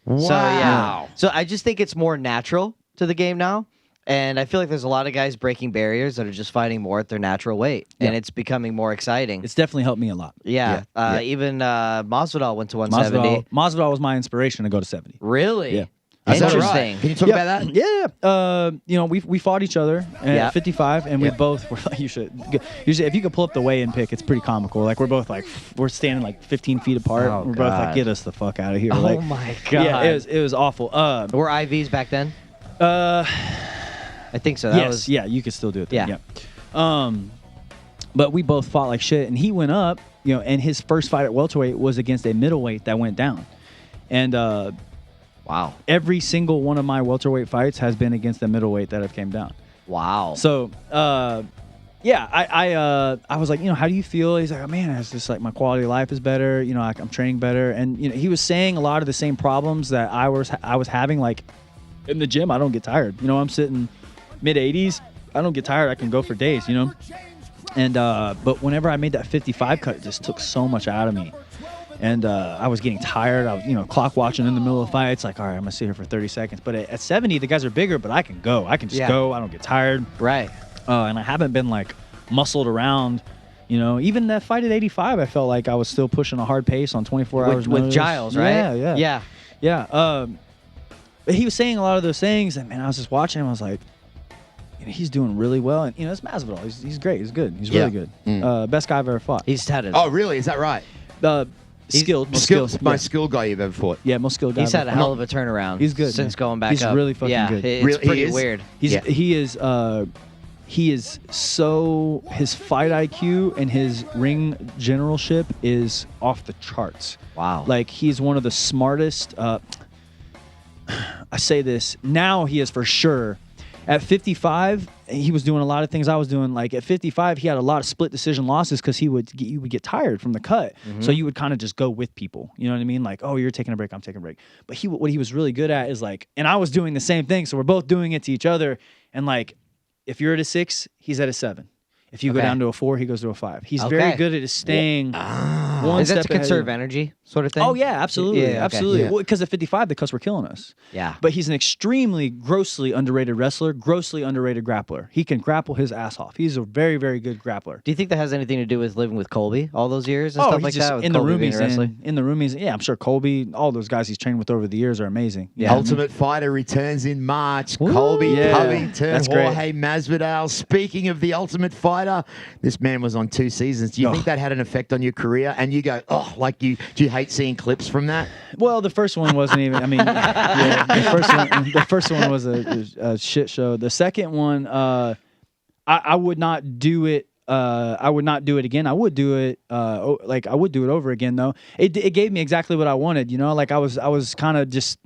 So yeah. So I just think it's more natural to the game now. And I feel like there's a lot of guys breaking barriers that are just fighting more at their natural weight. And Yeah. it's becoming more exciting. It's definitely helped me a lot. Yeah. Yeah. Even Masvidal went to 170. Masvidal was my inspiration to go to 70. Really? Yeah. Is that Interesting. right? Can you talk about that? Yeah. We fought each other at Yeah. 55, and we both were like, usually, if you could pull up the weigh-in pick, it's pretty comical. Like we're both like we're standing like 15 feet apart. Oh, we're both God. like, get us the fuck out of here. Oh like, my God. Yeah, it was awful. Were IVs back then? I think so. That Yes, was yeah, you could still do it. Then, Yeah. but we both fought like shit, and he went up, and his first fight at welterweight was against a middleweight that went down, and wow. every single one of my welterweight fights has been against a middleweight that have came down. Wow. So, yeah, I was like, how do you feel? He's like, oh, man, it's just like my quality of life is better. I'm training better, and he was saying a lot of the same problems that I was having, like in the gym. I don't get tired. I'm sitting mid 80s. I don't get tired. I can go for days. And but whenever I made that 55 cut, it just took so much out of me. And I was getting tired. I was, clock watching in the middle of the fight. It's like, all right, I'm gonna sit here for 30 seconds. But at 70, the guys are bigger, but I can go. I can just go. I don't get tired. Right. And I haven't been like muscled around. Even that fight at 85, I felt like I was still pushing a hard pace on 24 hours With notice. Giles, right? Yeah. But he was saying a lot of those things, and man, I was just watching him. I was like, he's doing really well, and it's Masvidal. He's great. He's good. He's really good. Best guy I've ever fought. He's had Oh, really? Is that right? Skilled. Most Skilled, my Yeah. skill guy you've ever fought. Yeah, most skilled guy. He's I've had a ever hell fought. of a turnaround. He's good, since man. going back He's up. really fucking yeah, good. It's Really- he pretty is? weird. He is so, his fight IQ and his ring generalship is off the charts. Wow. Like, he's one of the smartest. I say this now, he is for sure. At 55, he was doing a lot of things I was doing. Like at 55, he had a lot of split decision losses because you would get tired from the cut. So you would kind of just go with people. You know what I mean? Like, oh, you're taking a break, I'm taking a break. But what he was really good at is like, and I was doing the same thing. So we're both doing it to each other. And like, if you're at a 6, he's at a 7. If you go Okay. down to a 4, he goes to a 5. He's very Okay. good at staying One Is that step to conserve ahead. energy, sort of thing? Oh yeah, absolutely, Yeah, okay. absolutely. Yeah. Well, because at 55, the cuts were killing us. Yeah. But he's an extremely grossly underrated wrestler, grossly underrated grappler. He can grapple his ass off. He's a very, very good grappler. Do you think that has anything to do with living with Colby all those years and Oh, stuff he's like just that? With in the Colby being a roomies wrestler? and in the roomies. Yeah, I'm sure Colby, all those guys he's trained with over the years are amazing. Yeah. Ultimate Fighter returns in March. Woo! Colby Yeah, Covington, that's great. Jorge Masvidal. Speaking of the Ultimate Fighter, this man was on 2 seasons. Do you think that had an effect on your career? And you go, oh, like do you hate seeing clips from that? Well, the first one wasn't even. I mean, yeah, the first one was a shit show. The second one, I would not do it. I would not do it again. I would do it. I would do it over again though. It gave me exactly what I wanted. You know, like I was kind of just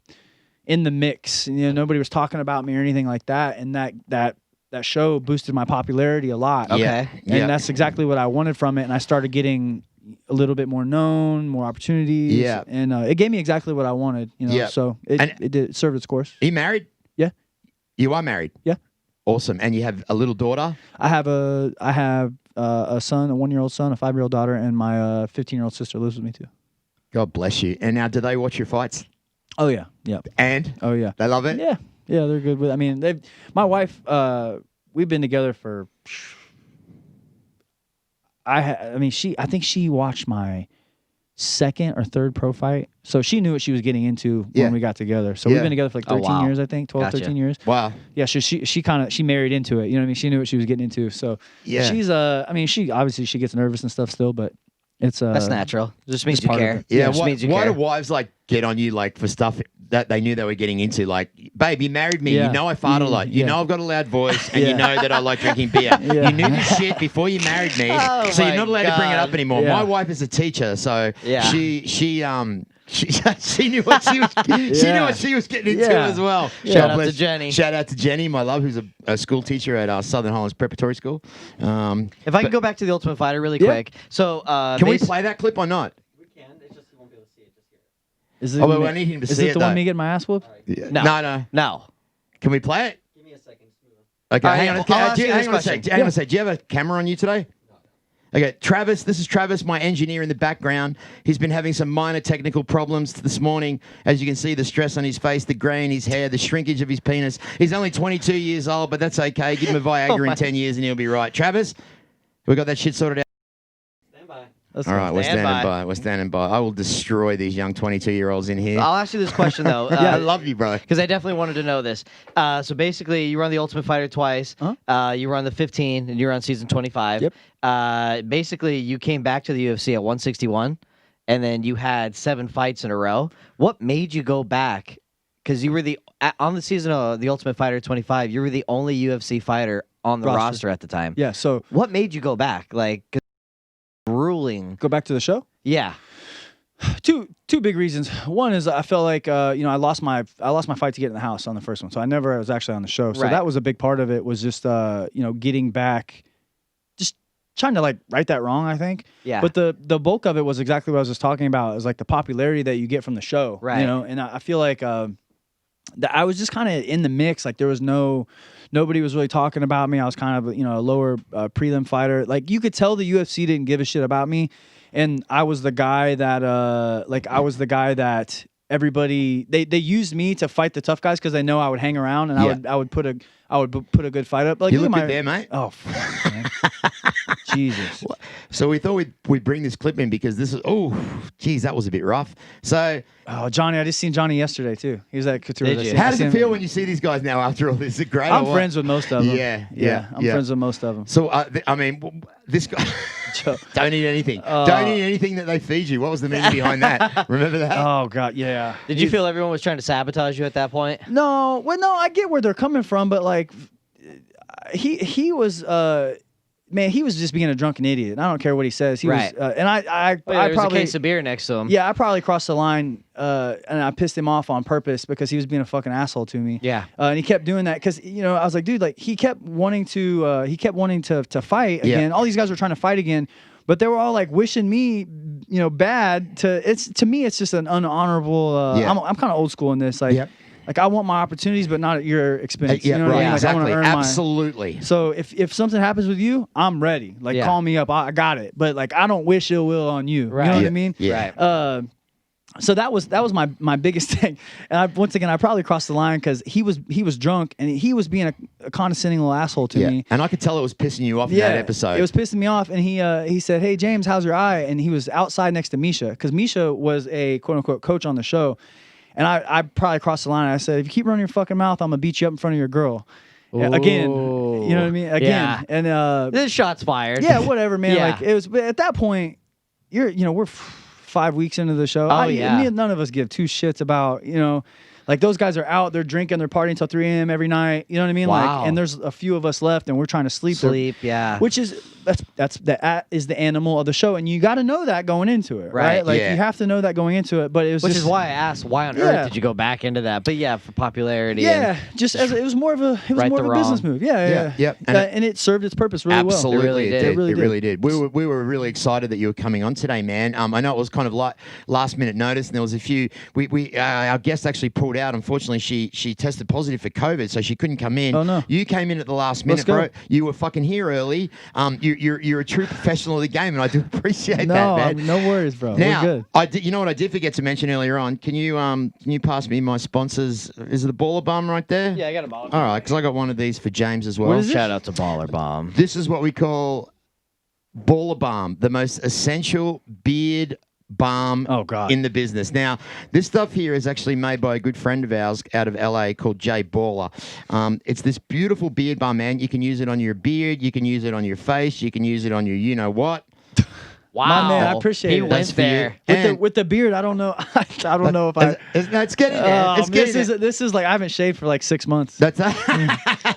in the mix. You know, nobody was talking about me or anything like that. And that show boosted my popularity a lot. Okay. And that's exactly what I wanted from it. And I started getting a little bit more known, more opportunities. Yeah. And it gave me exactly what I wanted. You know, Yeah. so And- it served its course. Are you married? Yeah. You are married? Yeah. Awesome. And you have a little daughter? I have a son, a 1-year-old son, a 5-year-old daughter, and my 15-year-old sister lives with me too. God bless you. And now, do they watch your fights? Oh yeah, yeah. And Oh yeah. they love it? Yeah, yeah, they're good with. I mean, my wife. We've been together for. I think she watched my second or third pro fight, so she knew what she was getting into Yeah. when we got together. So Yeah. we've been together for like 13 wow. years, I think, 12, Gotcha. 13 years. Wow. Yeah, so she married into it. You know what I mean? She knew what she was getting into. So Yeah. she's I mean, she obviously she gets nervous and stuff still, but it's That's natural. It just means it's you part of care. it. Yeah, It just why, means you why care. do wives like get on you like for stuff that they knew they were getting into? Like, babe, you married me. Yeah. You know I fart a lot. You Yeah. know I've got a loud voice, and you Yeah. know that I like drinking beer. Yeah. You knew this shit before you married me, Oh so you're my not allowed to bring it up God. anymore. Yeah. My wife is a teacher, so Yeah. she knew what she was she knew Yeah. what she was getting into Yeah. as well. Yeah. Shout God out bless- to Jenny. Shout out to Jenny, my love, who's a school teacher at Southern Highlands Preparatory School. If I can go back to the Ultimate Fighter really Yeah. quick. So Can we play that clip or not? Is it, Oh, well, I need him to is see it it, the one though. me getting my ass whooped? Yeah. No. No. No. Can we play it? Give me a second. Okay, All right, hang on. I'll ask you this Hang on a question. sec. Hang on a sec. Do you have a camera on you today? Okay, Travis, this is Travis, my engineer in the background. He's been having some minor technical problems this morning. As you can see, the stress on his face, the grey in his hair, the shrinkage of his penis. He's only 22 years old, but that's okay. Give him a Viagra in 10 years and he'll be right. Travis, we got that shit sorted out. That's All right, we're Stand standing by. by. We're standing by. I will destroy these young 22-year-olds in here. I'll ask you this question though. I love you, bro. Because I definitely wanted to know this. So basically, you were on the Ultimate Fighter twice. You were on the 15, and you were on season 25. Yep. Basically, you came back to the UFC at 161, and then you had 7 fights in a row. What made you go back? Because you were on the season of the Ultimate Fighter 25. You were the only UFC fighter on the roster at the time. Yeah, so What made you go back? Like, 'cause grueling. go back to the show. Yeah. Two big reasons. One is I felt like I lost my fight to get in the house on the first one, so I never was actually on the show. So Right. that was a big part of it. Was just getting back, just trying to like right that wrong. I think. Yeah. But the bulk of it was exactly what I was just talking about. Is like the popularity that you get from the show. Right. You know, and I feel like that I was just kind of in the mix. Like there was nobody was really talking about me. I was kind of a lower prelim fighter. Like you could tell the UFC didn't give a shit about me. And I was the guy that everybody they used me to fight the tough guys because they know I would hang around and Yeah. I would put a good fight up. Like You look look at good there, mate. Oh, fuck, man. Jesus. So we thought we'd bring this clip in because this is, geez, that was a bit rough. So Oh, Johnny, I just seen Johnny yesterday too. He was at Couture. Did you? how does it feel when you see these guys now after all this? Is it great? I'm or what? friends with most of them. Yeah, I'm friends with most of them. So, this guy, don't eat anything. Don't eat anything that they feed you. What was the meaning behind that? Remember that? Oh God, yeah. Did you feel everyone was trying to sabotage you at that point? No, well, no, I get where they're coming from, but like, he was, man, he was just being a drunken idiot. I don't care what he says. He Right. was, and I There's probably, a case of beer next to him. yeah, I probably crossed the line, and I pissed him off on purpose because he was being a fucking asshole to me. Yeah. And he kept doing that because I was like, dude, like he kept wanting to fight Yeah. again. All these guys were trying to fight again. But they were all like wishing me, bad. To me, it's just an unhonorable. Yeah. I'm kind of old school in this. Like, Yep. Like I want my opportunities, but not at your expense. Yeah, you know what I right. mean? Like, I wanna Exactly. earn mine. Absolutely. So if something happens with you, I'm ready. Like Yeah. call me up. I got it. But like I don't wish ill will on you. Right. You know what Yeah. I mean? Yeah. Right. So that was my biggest thing. And once again, I probably crossed the line because he was drunk and he was being a condescending little asshole to me. And I could tell it was pissing you off in that episode. It was pissing me off, and he said, "Hey James, how's your eye?" And he was outside next to Misha because Misha was a quote unquote coach on the show, and I probably crossed the line. I said, "If you keep running your fucking mouth, I'm gonna beat you up in front of your girl." Again, you know what I mean? Again, Yeah. and This shot's fired. yeah, whatever, man. Yeah. Like it was, but at that point, we're 5 weeks into the show. Yeah. None of us give two shits about, like those guys are out, they're drinking, they're partying until 3 a.m. every night. You know what I mean? Wow. Like, and there's a few of us left, and we're trying to sleep. Yeah. Which is that is the animal of the show, and you got to know that going into it, right? Right. Like Yeah. you have to know that going into it. But it was Which just, is why I asked, why on Yeah. earth did you go back into that? But yeah, for popularity. yeah, and- just as it was more of a Right the business wrong. move. Yeah. Yeah. And it served its purpose really well. Absolutely, really did. It It really really did. We were really excited that you were coming on today, man. I know it was kind of like last minute notice, and there was a few. Our guest actually pulled out. Unfortunately, she tested positive for COVID, so she couldn't come in. Oh, no. You came in at the last Let's minute, go. bro. You were fucking here early. You're a true professional of the game, and I do appreciate that, No, man. no worries, bro. Now, we're good. I did. You know what I did forget to mention earlier on? Can you pass me my sponsors? Is it the Baller Bum right there? I got a ball. All right, because I got one of these for James as well. What is it? Shout out to Baller Bomb. This is what we call Baller Balm, the most essential beard balm Oh, God. in the business. Now, this stuff here is actually made by a good friend of ours out of LA called Jay Baller. It's this beautiful beard balm, man. You can use it on your beard. You can use it on your face. You can use it on your you-know-what. Wow. My man, I appreciate he it. went That's for you. there. And- With the beard, I don't know. I don't know if I. It's getting there. It's getting there. This is like I haven't shaved for like 6 months. That's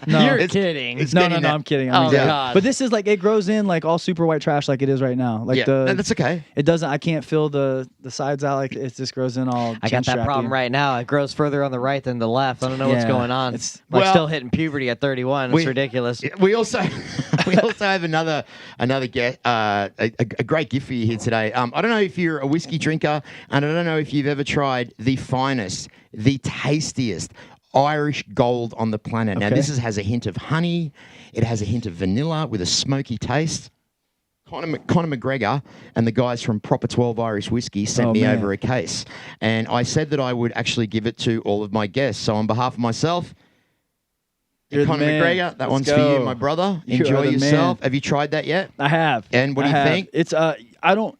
No. You're It's- kidding. it's No, getting there. I'm kidding. Oh, kidding. God. But this is like it grows in like all super white trash like it is right now. Like Yeah, no, that's okay. It doesn't. I can't feel the sides out. Like it just grows in all. I got that chin-strappy. problem right now. It grows further on the right than the left. I don't know what's Yeah. going on. It's- Like well- still hitting puberty at 31. It's ridiculous. We also have another get a great gift for you here today. I don't know if you're a whiskey drinker, and I don't know if you've ever tried the finest, the tastiest Irish gold on the planet. Now Okay. this has a hint of honey. It has a hint of vanilla with a smoky taste. Conor McGregor and the guys from Proper 12 Irish Whiskey sent Oh, me man. over a case, and I said that I would actually give it to all of my guests. So on behalf of myself. You're the Conor man. McGregor, that Let's one's for go. you, my brother. You Enjoy are the yourself. man. Have you tried that yet? I have. And what do I you have. think? It's I don't.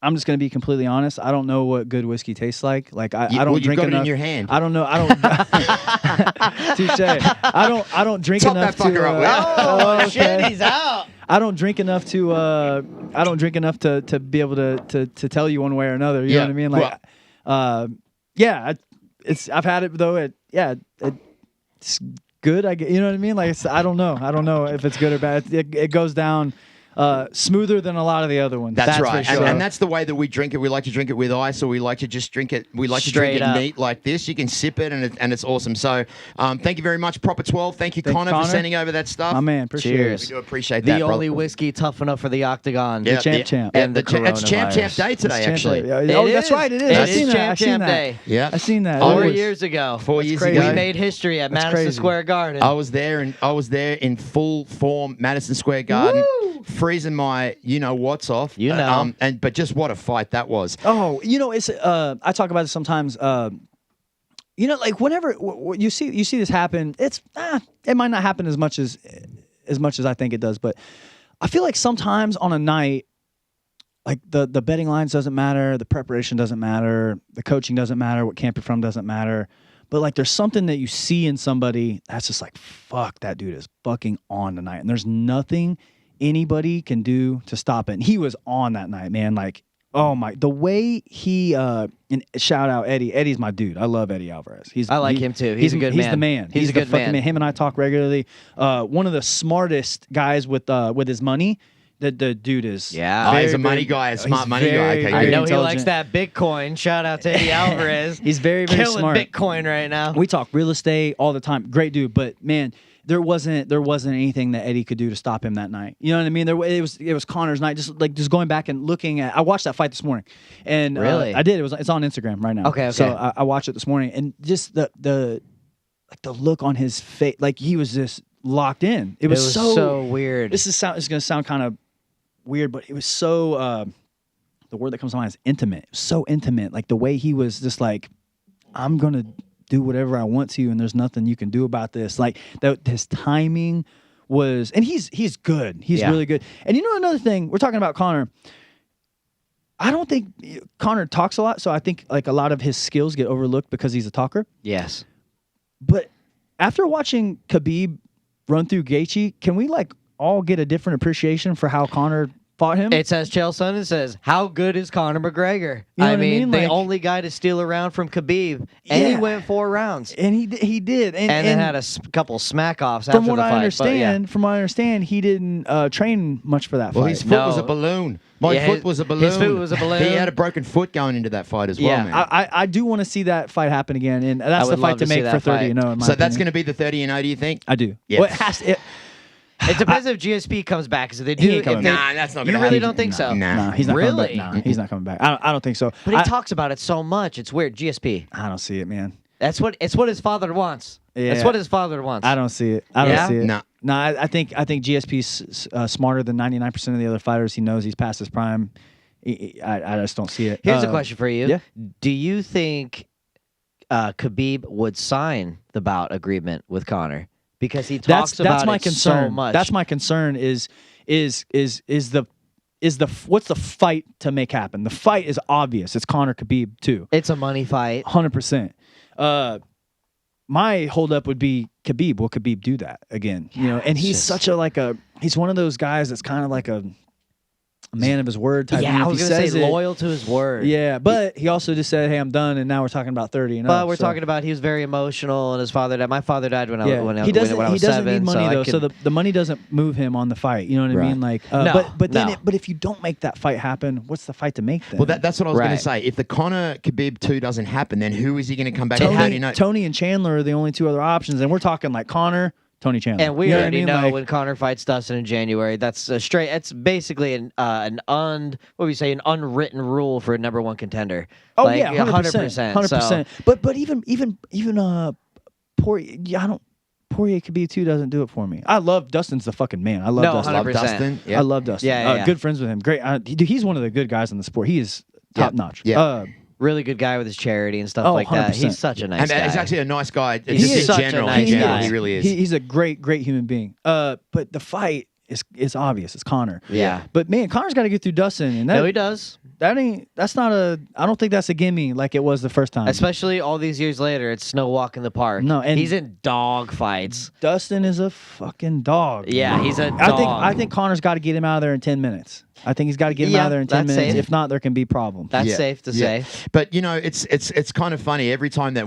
I'm just gonna be completely honest. I don't know what good whiskey tastes like. Like I don't Well, you've drink got enough. it in your hand. I don't know. I don't. Touche. I don't drink Top enough that fucker to. up, will ya? Oh, shit, he's out. I don't drink enough to. I don't drink enough to be able to tell you one way or another. You know Yeah. what I mean? Like, yeah. I've had it though. It's good. You know what I mean? Like I don't know. I don't know if it's good or bad. It goes down smoother than a lot of the other ones. That's for right. sure. And that's the way that we drink it. We like to drink it with ice, or we like to just drink it. We like to Straight drink it up. neat like this. You can sip it, and it's awesome. So thank you very much, Proper 12. Thank you, Thank you, Connor, for Connor. sending over that stuff. My man, appreciate Cheers. We do appreciate The that, only brother. whiskey tough enough for the octagon. Yeah, champ. And the it's Champ coronavirus. Day today, It's actually. Champ Day. Oh, It that's is. right. It is. It I've is seen that. Champ I've seen Champ that. Day. Yeah. I've seen that. Oh, 4 it was- years ago. 4 years crazy. ago. We made history at That's Madison crazy. Square Garden. I was there in full form, Madison Square Garden, freezing my what's off. You know. But just what a fight that was. Oh, it's I talk about it sometimes. Like whenever you see this happen, it might not happen as much as I think it does, but I feel like sometimes on a night, like the betting lines doesn't matter, the preparation doesn't matter, the coaching doesn't matter, what camp you're from doesn't matter. But like there's something that you see in somebody that's just like, fuck, that dude is fucking on tonight. And there's nothing anybody can do to stop it. And he was on that night, man. Like, oh my, the way he and shout out Eddie. Eddie's my dude. I love Eddie Alvarez. I like him too. He's a good He's man. the man. He's a the good fucking man. Him and I talk regularly. One of the smartest guys with his money. The dude is Yeah. Oh, he's very, a money very- guy, a he's smart money guy. very, Okay, I good. know he likes intelligent. that Bitcoin. Shout out to Eddie Alvarez. He's very, very killing smart. Bitcoin right now. We talk real estate all the time. Great dude, but man, there wasn't anything that Eddie could do to stop him that night. You know what I mean? It was Conor's night. Just going back and looking at. I watched that fight this morning, and Really? I did. It's on Instagram right now. Okay. So I watched it this morning, and just the look on his face, like he was just locked in. It was so weird. It's going to sound kind of weird, but it was so. The word that comes to mind is intimate. It was so intimate, like the way he was just like, I'm gonna do whatever I want to, and there's nothing you can do about this. Like his timing was, and he's good. He's really good. And you know another thing, we're talking about Conor. I don't think Conor talks a lot, so I think like a lot of his skills get overlooked because he's a talker. Yes. But after watching Khabib run through Gaethje, can we like all get a different appreciation for how Conor fought him? It says Chael Sonnen says, how good is Conor McGregor? You know I what I mean, mean? the Like- only guy to steal a round from Khabib, and he Yeah. went 4 rounds. And he did, and And then had a couple smack offs from after what the fight. I understand, he didn't train much for that Well, fight. his foot was a No. balloon. My Yeah, foot was a balloon. his foot was a balloon. He had a broken foot going into that fight as well, Yeah, man. I do want to see that fight happen again, and that's the would fight love to to see make that for 30. fight. You know, in my So that's opinion. going to be the 30-0, do you think? I do. Yeah. Well, it has to. It depends if GSP comes back. Because if they do, He ain't coming if they, back. Nah, that's not you gonna really happen. don't think so? Nah. Nah, he's not coming Really? back. Nah, he's not coming back. I don't think so. But he I, talks about it so much. It's weird. GSP. I don't see it, man. It's what his father wants. Yeah. That's what his father wants. I don't see it. I don't Yeah? see it. No. No, I think GSP's smarter than 99% of the other fighters. He knows he's past his prime. I just don't see it. Here's a question for you. yeah. Do you think Khabib would sign the bout agreement with Conor? Because he talks about that's my it concern. so much. That's my concern is the what's the fight to make happen? The fight is obvious. It's Conor Khabib too. It's a money fight. 100%. My holdup would be Khabib. Will Khabib do that again? You know, and he's just- such a he's one of those guys that's kind of like a man of his word type. Yeah, If I was he gonna says say it- loyal to his word. Yeah, but he also just said, "Hey, I'm done," and now we're talking about 30. And But we're talking about he was very emotional, and his father died. My father died when I Yeah, when I he doesn't. when I He was doesn't 7, need money so I though, so could- the money doesn't move him on the fight. You know what I Right. mean? Like, No, but then no. but if you don't make that fight happen, what's the fight to make then? Well, that's what I was going Right. to say. If the Conor Khabib 2 doesn't happen, then who is he going to come back at 30-0? Tony and Chandler are the only two other options, and we're talking like Conor, Tony Chandler, And we You know what I already mean? know Like, when Conor fights Dustin in January, that's straight. It's basically an what do we say, an unwritten rule for a #1 contender. Oh Like, yeah, 100%, 100%. But even Poirier, Poirier Khabib too doesn't do it for me. I love Dustin's the fucking man. I love No, Dustin. Love 100%. Dustin. Yeah. I love Dustin. Yeah, yeah. Good friends with him. Great. Dude, he's one of the good guys in the sport. He is top notch. Yeah. Really good guy with his charity and stuff Oh, like that. 100%. He's such a nice And guy. he's actually a nice guy. He's Just in such a general, nice guy. he really is. He's a great human being. But the fight is obvious. It's Conor. Yeah. But man, Conor's got to get through Dustin, and No, he does. that's not a. I don't think that's a gimme like it was the first time. Especially all these years later, it's no walk in the park. No, and- he's in dog fights. Dustin is a fucking dog. Yeah, he's a dog. I think Conor's got to get him out of there in 10 minutes. I think he's got to get him Yeah, out of there in 10 that's minutes. safe. If not, there can be problems. That's Yeah, safe to yeah. say. But you know, it's kind of funny every time that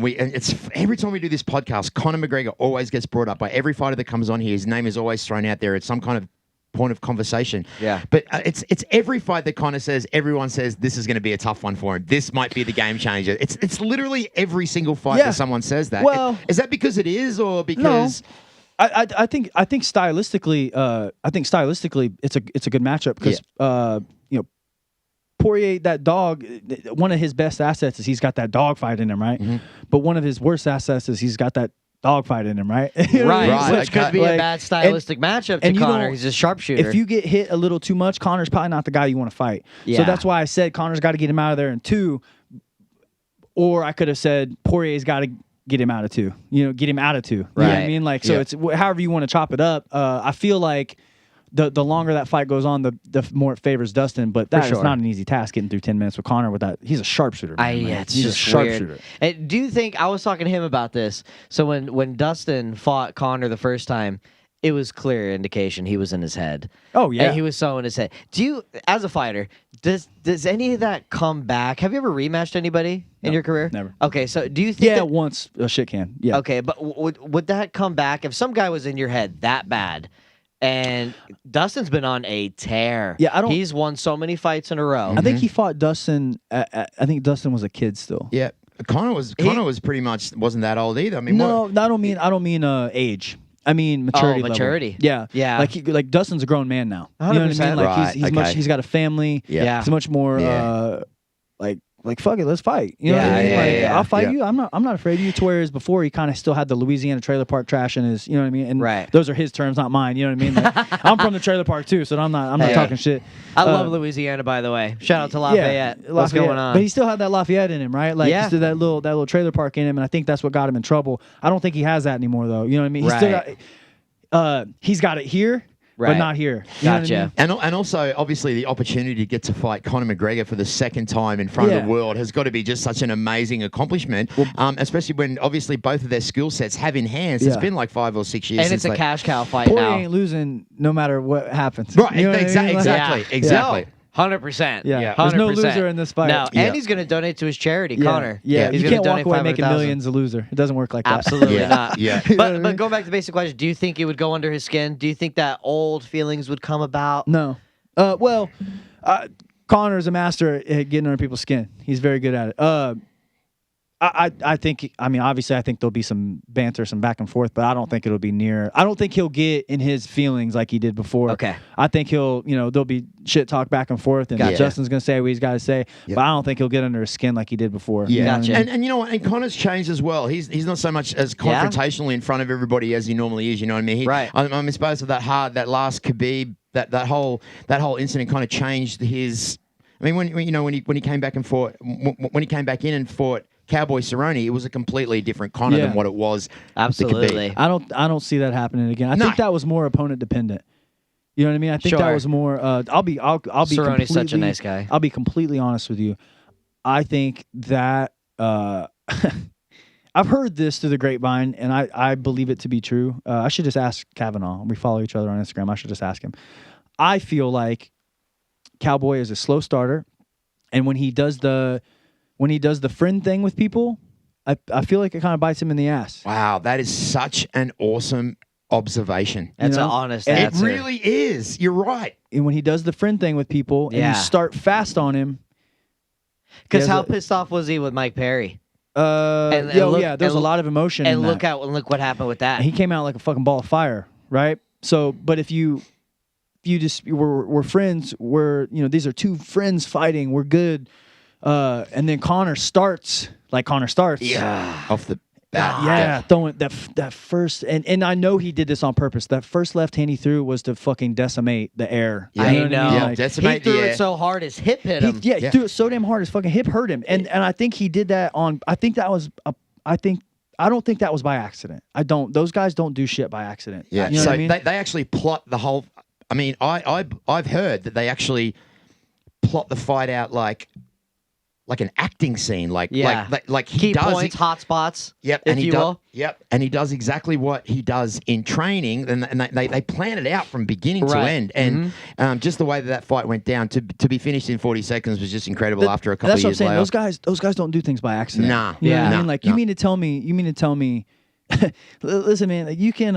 every time we do this podcast, Conor McGregor always gets brought up by every fighter that comes on here. His name is always thrown out there at some kind of point of conversation. Yeah. But it's every fight that Conor says, everyone says this is going to be a tough one for him. This might be the game changer. It's literally every single fight Yeah. that someone says that. Well- Is that because it is, or because? I think stylistically, it's a good matchup because you know, Poirier, that dog, one of his best assets is he's got that dog fight in him, right? Mm-hmm. But one of his worst assets is he's got that dog fight in him, right? You know what I mean? Right, Right, which could be like- a bad stylistic matchup to and you Conor. don't- He's a sharpshooter. If you get hit a little too much, Conor's probably not the guy you want to fight. So Yeah. that's why I said Conor's got to get him out of there in 2, or I could have said Poirier's got to get him out of 2. You know, get him out of 2. You know what I Right. mean? Like, so Yeah. it's however you want to chop it up. I feel like the longer that fight goes on, the more it favors Dustin. But that is sure. not an easy task getting through 10 minutes with Conor. With that, he's a sharpshooter. Man, yeah, like, it's he's just a sharpshooter. weird. And do you think I was talking to him about this? So when Dustin fought Conor the first time, it was clear indication he was in his head. Oh yeah, And he was so in his head. Do you, as a fighter, does any of that come back? Have you ever rematched anybody in your career? never. Okay, so do you think? yeah. that- Once a shit can. Yeah. Okay, but would that come back if some guy was in your head that bad? And Dustin's been on a tear. Yeah, I don't- He's won so many fights in a row. I think he fought Dustin. I think Dustin was a kid still. Yeah, Conor was pretty much wasn't that old either. I mean, No, I don't mean age. I mean, maturity. level. maturity. Yeah, Yeah. Like Dustin's a grown man now. You know what I 100%. mean? Like Right, he's okay. much. He's got a family. Yeah. He's much more. Yeah. Like fuck it, let's fight. You know what I mean? Yeah, Like yeah. I'll fight Yeah. you. I'm not afraid of you. To whereas before he kind of still had the Louisiana trailer park trash in his. You know what I mean? And Right. those are his terms, not mine. You know what I mean? Like, I'm from the trailer park too, so I'm not Hey. talking shit. I love Louisiana, by the way. Shout out to Lafayette. What's Lafayette. going on? But he still had that Lafayette in him, right? Like Yeah. still that little trailer park in him, and I think that's what got him in trouble. I don't think he has that anymore, though. You know what I mean? He's still got, he's got it here, but Right. not here. You know what I Gotcha. mean? And also, obviously, the opportunity to get to fight Conor McGregor for the second time in front of Yeah. the world has got to be just such an amazing accomplishment. Especially when obviously both of their skill sets have enhanced. It's Yeah. been like 5 or 6 years. And since it's a they- cash cow fight Poirier now. ain't losing no matter what happens. Right, You know what I mean? Like- exactly, exactly. 100%. Yeah. Yeah. There's no 100%. loser in this fight. No, Yeah. and he's going to donate to his charity, Yeah. Connor. Yeah, He's you gonna can't walk donate away making 500,000. millions a loser. It doesn't work like that. Absolutely Yeah. not. Yeah. But going back to the basic question, do you think it would go under his skin? Do you think that old feelings would come about? No. Well, Connor's a master at getting under people's skin. He's very good at it. I think, I mean, obviously, I think there'll be some banter, some back and forth, but I don't think it'll be near. I don't think he'll get in his feelings like he did before. Okay. I think there'll be shit talk back and forth, and Gotcha. Justin's going to say what he's got to say, Yep. but I don't think he'll get under his skin like he did before. Yeah, You know what I Gotcha. mean? and you know what? And Connor's changed as well. He's not so much as Yeah. confrontational in front of everybody as he normally is. You know what I mean? Right. I'm supposed to that last Khabib, that whole incident kind of changed his. I mean, when he came back and fought, when he came back in and fought Cowboy Cerrone, it was a completely different Conor Yeah. than what it was. the Absolutely. Khabib. I don't see that happening again. I No. think that was more opponent dependent. You know what I mean? I think that Sure. was more. I'll be Cerrone's such a completely- nice guy. I'll be completely honest with you. I think that I've heard this through the grapevine, and I believe it to be true. I should just ask Kavanaugh. We follow each other on Instagram. I should just ask him. I feel like Cowboy is a slow starter, and when he does the friend thing with people, I feel like it kind of bites him in the ass. Wow, that is such an awesome observation. That's You know? an honest And It answer. really is. You're right. And when he does the friend thing with people, and Yeah. you start fast on him, Because Yeah, how the- pissed off was he with Mike Perry? there's a lot of emotion. And in look that. look what happened with that. He came out like a fucking ball of fire, right? So, but if you just we're friends, these are two friends fighting, we're good, and then Connor starts like Connor starts, Off the yeah, throwing that first, and I know he did this on purpose. That first left hand he threw was to fucking decimate the air. Yeah. You I what know. mean? Yeah, Like, decimate he threw the it air. so hard his hip hit him. he threw it so damn hard his fucking hip hurt him, and I think he did that on. I think that was I don't think that was by accident. I don't. Those guys don't do shit by accident. Yeah. You know So what I mean? they actually plot the whole. I mean, I've heard that they actually plot the fight out like an acting scene, like he Key does. points, hot spots. Yep, if and he you does. will. Yep, and he does exactly what he does in training, and they plan it out from beginning to Right. end, and just the way that fight went down to be finished in 40 seconds was just incredible. After a couple That's of what I'm years saying. later, Those guys don't do things by accident. Nah. You know what I Yeah. mean? Like No. you mean to tell me listen, man, like you can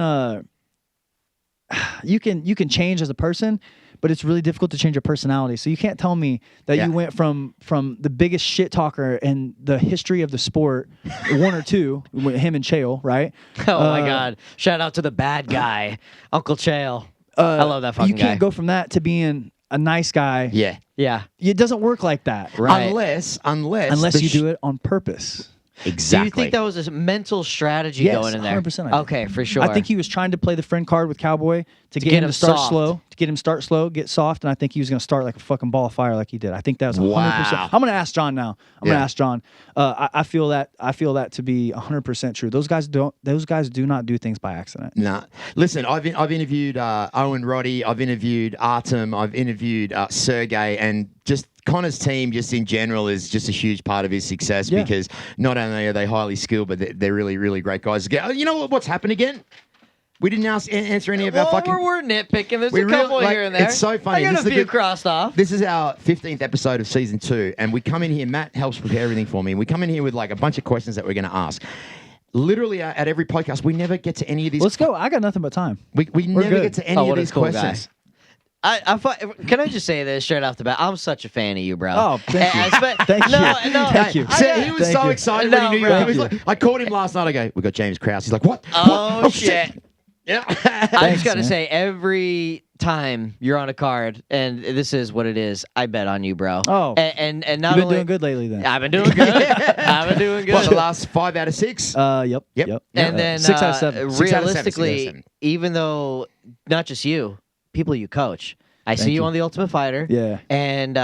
change as a person, but it's really difficult to change your personality. So you can't tell me that Yeah. you went from the biggest shit talker in the history of the sport, one or two, with him and Chael, right? Oh my God! Shout out to the bad guy, Uncle Chael. I love that fucking You can't guy. go from that to being a nice guy. yeah, Yeah. It doesn't work like that. Right. unless You do it on purpose. exactly. Do you think that was a mental strategy Yes, going in there? 100% I do. Okay, for sure. I think he was trying to play the friend card with Cowboy to get him to start soft. slow, get soft, and I think he was going to start like a fucking ball of fire like he did. I think that was 100%. Wow. I'm going to ask John now. I'm going Yeah. to ask John. I feel that to be 100% true. Those guys do not do things by accident. Nah. Listen, I've interviewed Owen Roddy, I've interviewed Artem, I've interviewed Sergey, and just Connor's team just in general is just a huge part of his success Yeah. because not only are they highly skilled, but they're really, really great guys. You know what's happened again? We didn't answer any of our well, fucking... we're nitpicking. There's We a couple really- like, here and there. it's so funny. I This got is a the few good- crossed off. This is our 15th episode of season 2, and we come in here. Matt helps prepare everything for me. And we come in here with like a bunch of questions that we're going to ask. Literally, at every podcast, we never get to any of these. Let's go. I got nothing but time. We We're never good. get to any Oh, of what a these cool guy. questions. Can I just say this straight off the bat? I'm such a fan of you, bro. Oh, thank you. Thank you. No, Thank you. He was Thank so you. excited No, when he knew bro. you. He was like, I called him last night. I go, we got James Krause. He's like, what? Oh, What? shit. Yeah. I just got to man. say, every time you're on a card, and this is what it is, I bet on you, bro. Oh. and You've not been only doing good lately then. I've been doing good. I've been doing good. What, the last 5 out of 6? Yep. Yep. And then 6 out of 7. 6 out of 7, 6 out of realistically, 7. even though not just you, people you coach, I see Thank you you. on The Ultimate Fighter. Yeah. And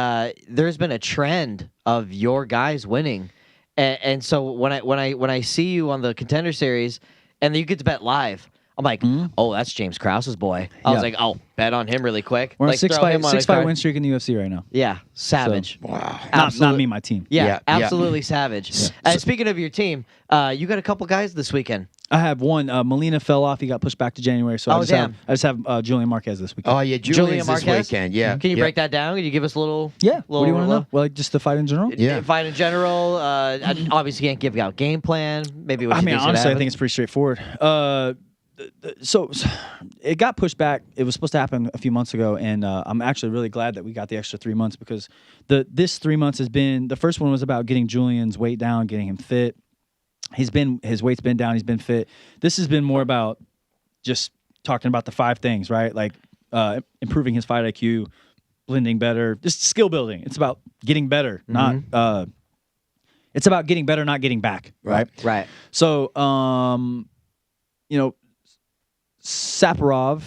there's been a trend of your guys winning. And so when I see you on the Contender Series, and you get to bet live, I'm like, oh, that's James Krause's boy. I was Yeah. like, oh, bet on him really quick. We're on like, a 6 throw him on a fight card. win streak in the UFC right now. Yeah, savage. Wow. Not me, my team. Yeah, Yeah, yeah. absolutely savage. Speaking of your team, you got a couple guys this weekend. I have one. Molina fell off. He got pushed back to January. So Oh, I just have Julian Marquez this weekend. Oh, yeah, Julian's this weekend. Yeah. Can you yeah. break that down? Can you give us a little? Yeah. Little, What do you want to know? Well, like just the fight in general. Yeah. Fight in general. I obviously can't give out game plan. Maybe what I you mean, think's gonna honestly, I happen. think it's pretty straightforward. So it got pushed back. It was supposed to happen a few months ago, and I'm actually really glad that we got the extra 3 months because this 3 months has been the first one was about getting Julian's weight down, getting him fit. His weight's been down. He's been fit. This has been more about just talking about the 5 things, right? Like improving his fight IQ, blending better, just skill building. It's about getting better, not. It's about getting better, not getting back, right? Right. So, Saparov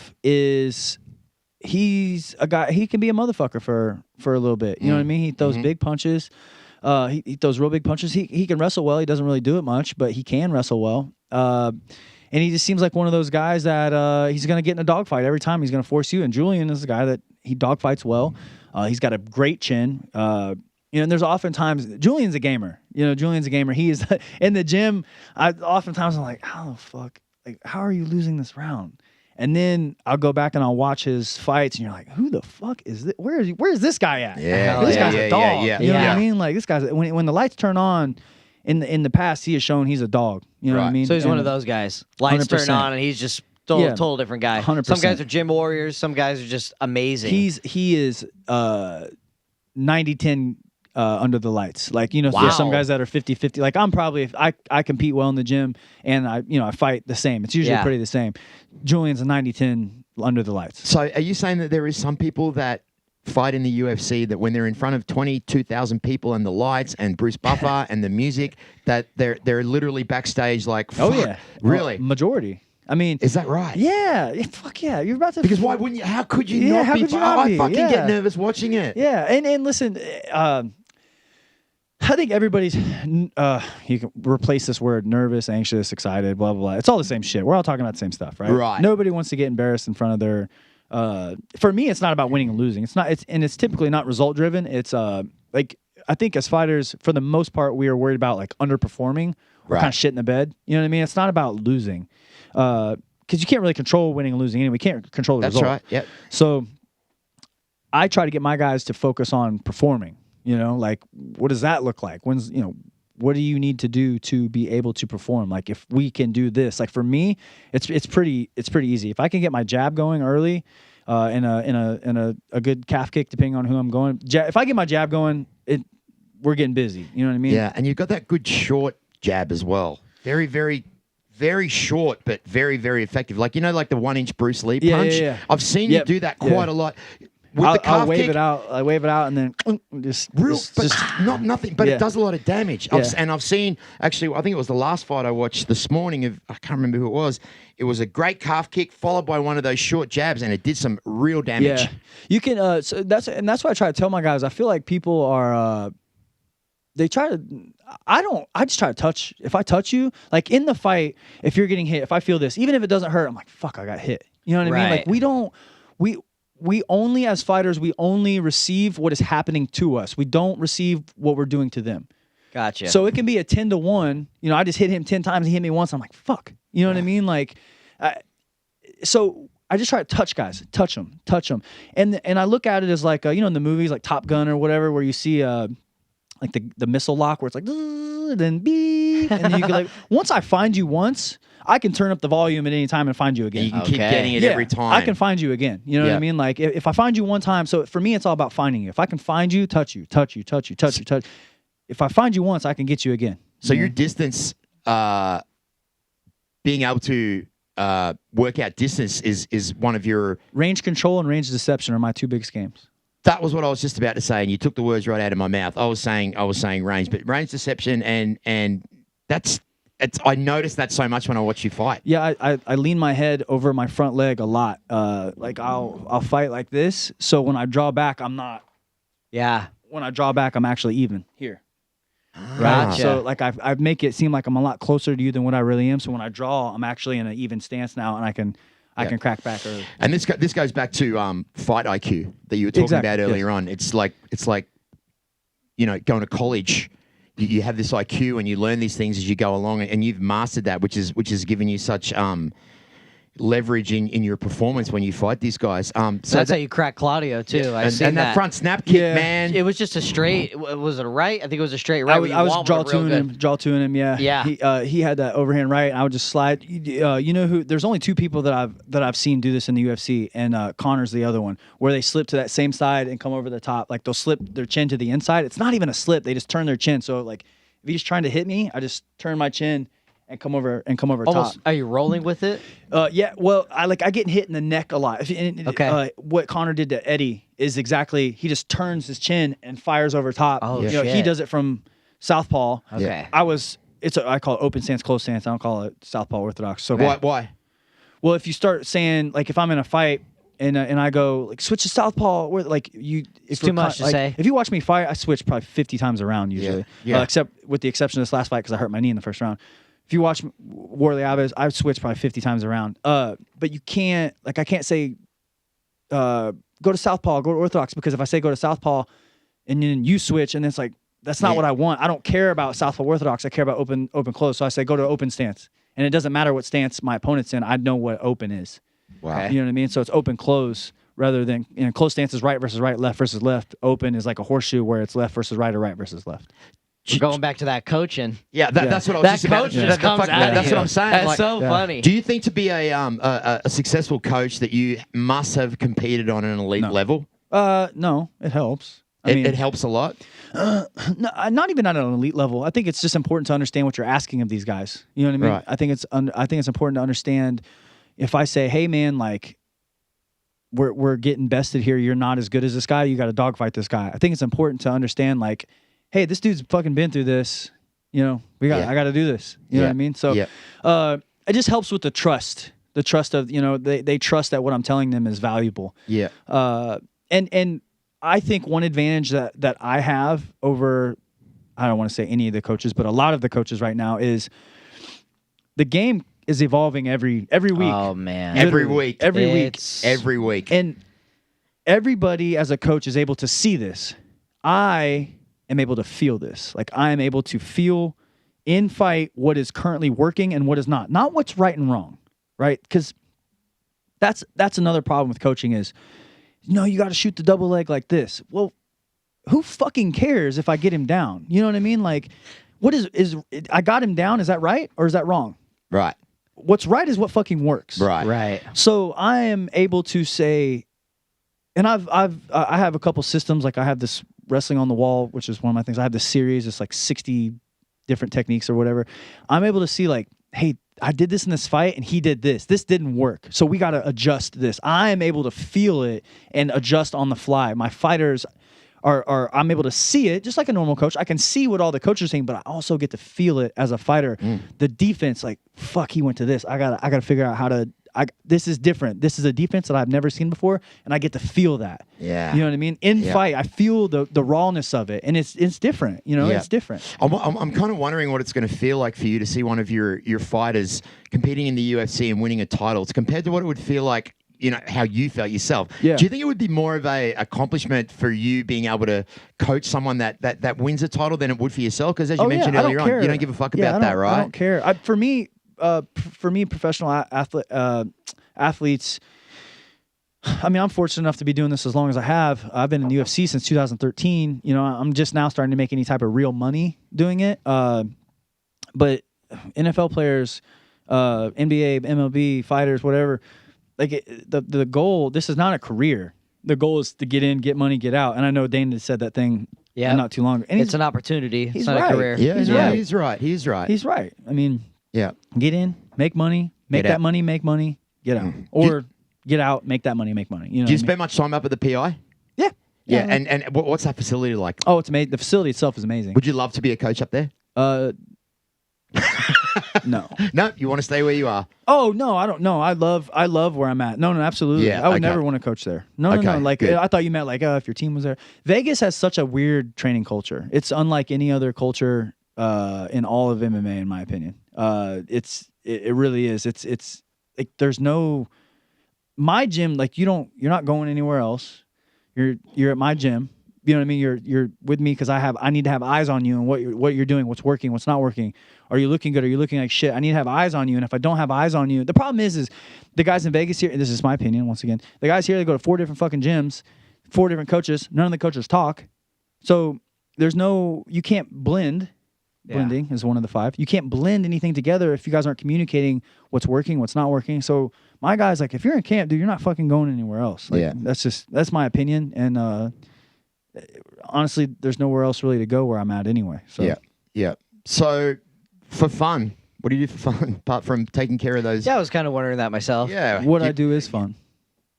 he's a guy. He can be a motherfucker for a little bit. You know what I mean? He throws big punches. He throws real big punches. He can wrestle well. He doesn't really do it much, but he can wrestle well. And he just seems like one of those guys that he's going to get in a dogfight every time. He's going to force you. And Julian is a guy that he dogfights well. He's got a great chin. And there's oftentimes Julian's a gamer. Julian's a gamer. He is in the gym. Oftentimes I'm like, how the fuck? Like, how are you losing this round? And then I'll go back and I'll watch his fights, and you're like, who the fuck is this? Where is this guy at? Yeah, this yeah, guy's yeah, a dog. yeah, You know what yeah. I mean? Like this guy's when the lights turn on. In the past, he has shown he's a dog. You know what I Right. mean? So he's one And- of those guys. Lights turn 100%. on, and he's just total different guy. 100%. Some guys are gym warriors. Some guys are just amazing. He is 90-10 under the lights. Like, Wow. there's some guys that are 50-50. Like I'm probably I compete well in the gym and I fight the same. It's usually pretty the same. Julian's a 90-10 under the lights. So are you saying that there is some people that fight in the UFC that when they're in front of 22,000 people and the lights and Bruce Buffer and the music that they're literally backstage like, fuck, Oh yeah. really? Majority. I mean, Is that right? yeah, fuck yeah. You're about to Because why wouldn't you? How could you Yeah, not how be? could you not I be? fucking Yeah. get nervous watching it. Yeah, and listen, I think everybody's you can replace this word nervous, anxious, excited, blah blah blah. It's all the same shit. We're all talking about the same stuff, right? Right. Nobody wants to get embarrassed in front of their. For me, it's not about winning and losing. It's typically not result driven. It's like I think as fighters, for the most part, we are worried about like underperforming or Right. kind of shit in the bed. You know what I mean? It's not about losing, because you can't really control winning and losing. Anyway, we can't control the That's result. right. Yep. So I try to get my guys to focus on performing. Like what does that look like? What do you need to do to be able to perform? Like if we can do this, like for me, it's pretty easy. If I can get my jab going early, in a good calf kick, depending on who I'm going. If I get my jab going, we're getting busy. You know what I mean? Yeah, and you've got that good short jab as well. Very, very, very short, but very, very effective. Like like the 1-inch Bruce Lee Yeah, punch. yeah, yeah. I've seen Yep. you do that Yeah. quite a lot. With the calf I'll wave kick, it out. I wave it out, and then just not nothing, but Yeah. it does a lot of damage. Yeah. And I've seen actually, I think it was the last fight I watched this morning. I can't remember who it was. It was a great calf kick followed by one of those short jabs, and it did some real damage. Yeah, you can. So that's why I try to tell my guys. I feel like people are. They try to. I just try to touch. If I touch you, like in the fight, if you're getting hit, if I feel this, even if it doesn't hurt, I'm like, fuck, I got hit. You know what I mean? Right. Like we only as fighters, we only receive what is happening to us. We don't receive what we're doing to them. Gotcha. So it can be a 10-1. I just hit him 10 times. He hit me once. I'm like, fuck. You know what I mean? Like, so I just try to touch guys, touch them. And I look at it as like, in the movies like Top Gun or whatever, where you see like the missile lock where it's like, then beep. And then you can like, once I find you once, I can turn up the volume at any time and find you again. You can keep Okay. getting it Yeah, every time. I can find you again. You know what Yeah. I mean? Like if I find you one time, so for me, it's all about finding you. If I can find you, touch you. If I find you once, I can get you again. So your distance, being able to workout distance is one of your. Range control and range deception are my two biggest games. That was what I was just about to say, and you took the words right out of my mouth. I was saying range, but range deception and that's. I noticed that so much when I watch you fight. Yeah, I lean my head over my front leg a lot. Like I'll fight like this, so when I draw back, I'm not. Yeah. When I draw back, I'm actually even here. Gotcha. So like I make it seem like I'm a lot closer to you than what I really am. So when I draw, I'm actually in an even stance now, and I can crack back early. And this goes back to fight IQ that you were talking about earlier on. It's like going to college. You have this IQ and you learn these things as you go along, and you've mastered that, which is giving you such leverage in your performance when you fight these guys. So that's how you crack Claudio too. I seen and that front snap kick, man. It was just a straight. Was it a right? I think it was a straight right. I was draw two-ing him. Yeah. Yeah. He had that overhand right, and I would just slide. You know who? There's only two people that I've seen do this in the UFC, and Connor's the other one, where they slip to that same side and come over the top. Like they'll slip their chin to the inside. It's not even a slip. They just turn their chin. So like if he's trying to hit me, I just turn my chin and come over Almost, top. Are you rolling with it? Yeah. Well, I get hit in the neck a lot. Okay. What Connor did to Eddie is exactly he just turns his chin and fires over top. Oh, shit. He does it from southpaw. Okay. I call it open stance, close stance. I don't call it southpaw orthodox. So Why? Well, if you start saying like if I'm in a fight and I go like switch to southpaw, where like it's too much to say. If you watch me fight, I switch probably 50 times around usually. Yeah. Except with the exception of this last fight because I hurt my knee in the first round. If you watch Warley Alves, I've switched probably 50 times around. But you can't, like, I can't say go to southpaw, go to orthodox, because if I say go to southpaw and then you switch, and it's like that's not what I want. I don't care about southpaw orthodox. I care about open close. So I say go to open stance, and it doesn't matter what stance my opponent's in. I know what open is. Wow. You know what I mean? So it's open close rather than close stance is right versus right, left versus left. Open is like a horseshoe where it's left versus right or right versus left. We're going back to that coaching. Yeah, that's what I was just about. Just comes out That's what I'm saying. That's like, so funny. Do you think to be a successul coach that you must have competed on an elite level? No, it helps. It helps a lot. No, not even at an elite level. I think it's just important to understand what you're asking of these guys. You know what I mean? Right. I think it's important to understand if I say, hey man, like we're getting bested here. You're not as good as this guy. You got to dogfight this guy. I think it's important to understand like, hey, this dude's fucking been through this. You know, I got to do this. You know what I mean? So it just helps with the trust. The trust of, they trust that what I'm telling them is valuable. Yeah. And I think one advantage that I have over, I don't want to say any of the coaches, but a lot of the coaches right now is the game is evolving every week. Oh man. Every week. Every week. And everybody as a coach is able to see this. I am able to feel this. Like I am able to feel in fight what is currently working and what is not. Not what's right and wrong, right? Because that's another problem with coaching is, you got to shoot the double leg like this. Well, who fucking cares if I get him down? You know what I mean? Like, what is I got him down? Is that right or is that wrong? Right. What's right is what fucking works. Right. So I am able to say, and I have a couple systems. Like I have this wrestling on the wall, which is one of my things. I have this series. It's like 60 different techniques or whatever. I'm able to see like, hey, I did this in this fight and he did this. This didn't work. So we got to adjust this. I am able to feel it and adjust on the fly. My fighters are I'm able to see it just like a normal coach. I can see what all the coaches are saying, but I also get to feel it as a fighter. The defense, like, fuck, he went to this. I gotta figure out how to. This is different. This is a defense that I've never seen before, and I get to feel that. Yeah. You know what I mean? In fight, I feel the rawness of it, and it's different. It's different. I'm kind of wondering what it's going to feel like for you to see one of your fighters competing in the UFC and winning a title. It's compared to what it would feel like, how you felt yourself. Yeah. Do you think it would be more of a accomplishment for you being able to coach someone that wins a title than it would for yourself? Because as you mentioned earlier on, you don't give a fuck about that, right? I don't care. For me, professional athletes, I mean, I'm fortunate enough to be doing this as long as I have. I've been in the UFC since 2013. I'm just now starting to make any type of real money doing it. But NFL players, NBA, MLB, fighters, whatever, like the goal, this is not a career. The goal is to get in, get money, get out. And I know Dana said that thing not too long ago. And it's an opportunity. It's not right. a career. Yeah, He's right. He's right. He's right. I mean, yeah, get in, make money, Make Get that out. money, make money, get out. Or get out, make that money, make money. You know Do you what I mean? spend much time up at the PI? Yeah. Yeah. And what's that facility like? Oh, it's amazing. The facility itself is amazing. Would you love to be a coach up there? No. No, you want to stay where you are. Oh no, I don't know. I love where I'm at. No, absolutely. Yeah, I would okay. never want to coach there. No, Okay, no. Like good. I thought you meant like if your team was there. Vegas has such a weird training culture. It's unlike any other culture in all of MMA, in my opinion. It really is. It's like there's no my gym. Like you're not going anywhere else. You're at my gym. You know what I mean? You're with me because I need to have eyes on you and what you're doing, what's working, what's not working. Are you looking good? Are you looking like shit? I need to have eyes on you. And if I don't have eyes on you, the problem is the guys in Vegas here, and this is my opinion once again, the guys here, they go to 4 different fucking gyms, 4 different coaches. None of the coaches talk. So you can't blend. Blending is one of the 5. You can't blend anything together if you guys aren't communicating what's working, what's not working. So my guy's like, if you're in camp, dude, you're not fucking going anywhere else. Like, Yeah. That's my opinion. And honestly, there's nowhere else really to go where I'm at anyway. So Yeah. So for fun, what do you do for fun apart from taking care of those? Yeah, I was kind of wondering that myself. Yeah. what I do is fun.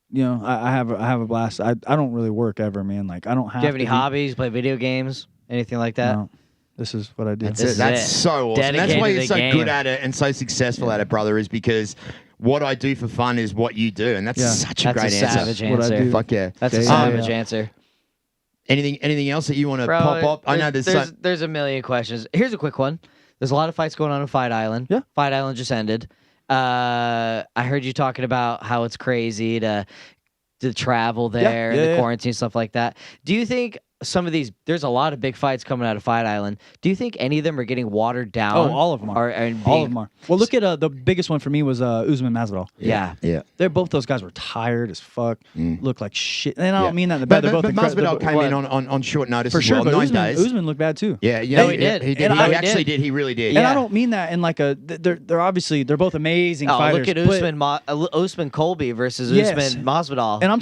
You know, I have a blast. I don't really work ever, man. Like I don't have. Do you have any to hobbies? Play video games? Anything like that? No. This is what I do. That's This it. is That's it. so awesome. That's Dedicated why to you're the so game. good at it and so successful at it, brother, is because what I do for fun is what you do. And that's Yeah. such a That's great a answer. savage What I answer. do. Fuck yeah. That's a Yeah, savage yeah. answer. Anything else that you want to Bro, pop up? I know there's a million questions. Here's a quick one. There's a lot of fights going on in Fight Island. Yeah. Fight Island just ended. I heard you talking about how it's crazy to travel there and the quarantine, stuff like that. Do you think some of these, there's a lot of big fights coming out of Fight Island. Do you think any of them are getting watered down? Oh, all of them are. All of them are. Well, look at the biggest one for me was Usman Masvidal. Yeah. Yeah. They're both those guys were tired as fuck. Look like shit. And I don't mean that in the But, bad. They're both but Masvidal came in what? on short notice For as sure, well. but 9 Usman, days. Usman looked bad too. Yeah, No, he did. He did. And He I actually did. did. He really did. And Yeah. I don't mean that in like they're obviously they're both amazing Oh, fighters. look at but- Usman Colby versus Yes. Usman Masvidal. And I'm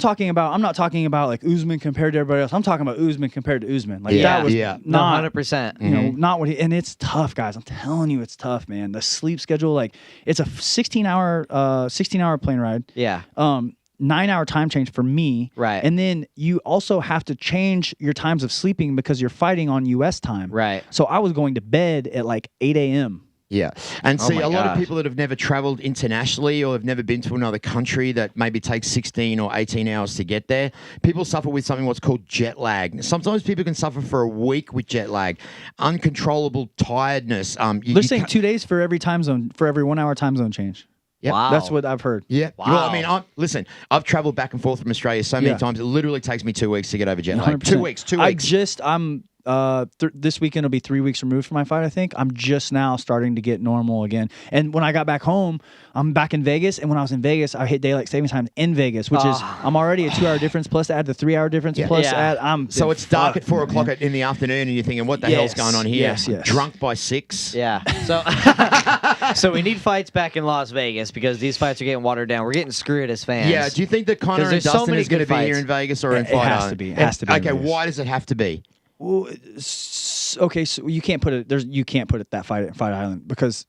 not talking about like Usman compared to everybody else. I'm talking about Usman compared to Usman. Like Yeah, that was yeah. not 100%. you know, not what he, and it's tough, guys. I'm telling you, it's tough, man. The sleep schedule, like it's a 16-hour plane ride. Yeah. 9-hour time change for me. Right. And then you also have to change your times of sleeping because you're fighting on US time. Right. So I was going to bed at like 8 a.m. Yeah. And see, my a lot of gosh. people that have never traveled internationally or have never been to another country that maybe takes 16 or 18 hours to get there, people suffer with something what's called jet lag. Sometimes people can suffer for a week with jet lag, uncontrollable tiredness. They're saying 2 days for every time zone, for every 1 hour time zone change. Yep. Wow. That's what I've heard. Yeah. Wow. Well, I mean, listen, I've traveled back and forth from Australia so many Yeah. times. It literally takes me 2 weeks to get over jet lag. 100%. 2 weeks. 2 weeks. I'm this weekend will be 3 weeks removed from my fight. I think I'm just now starting to get normal again. And when I got back home, I'm back in Vegas. And when I was in Vegas, I hit daylight savings time in Vegas, which is I'm already a 2-hour difference plus add the 3-hour difference Yeah. plus Yeah. add I'm So it's dark fuck, at 4 o'clock man. in the afternoon, and you're thinking, "What the hell's Yes. going on here?" Yes, yes. Drunk by 6. Yeah. So so we need fights back in Las Vegas because these fights are getting watered down. We're getting screwed as fans. Yeah. Do you think that Connor 'Cause and there's so Dustin many is going to good be here fights. in Vegas or in It Fight has Island? to be. It has to be in Okay. Vegas. Why does it have to be? Well, okay, so you can't put it. You can't put it that fight Island because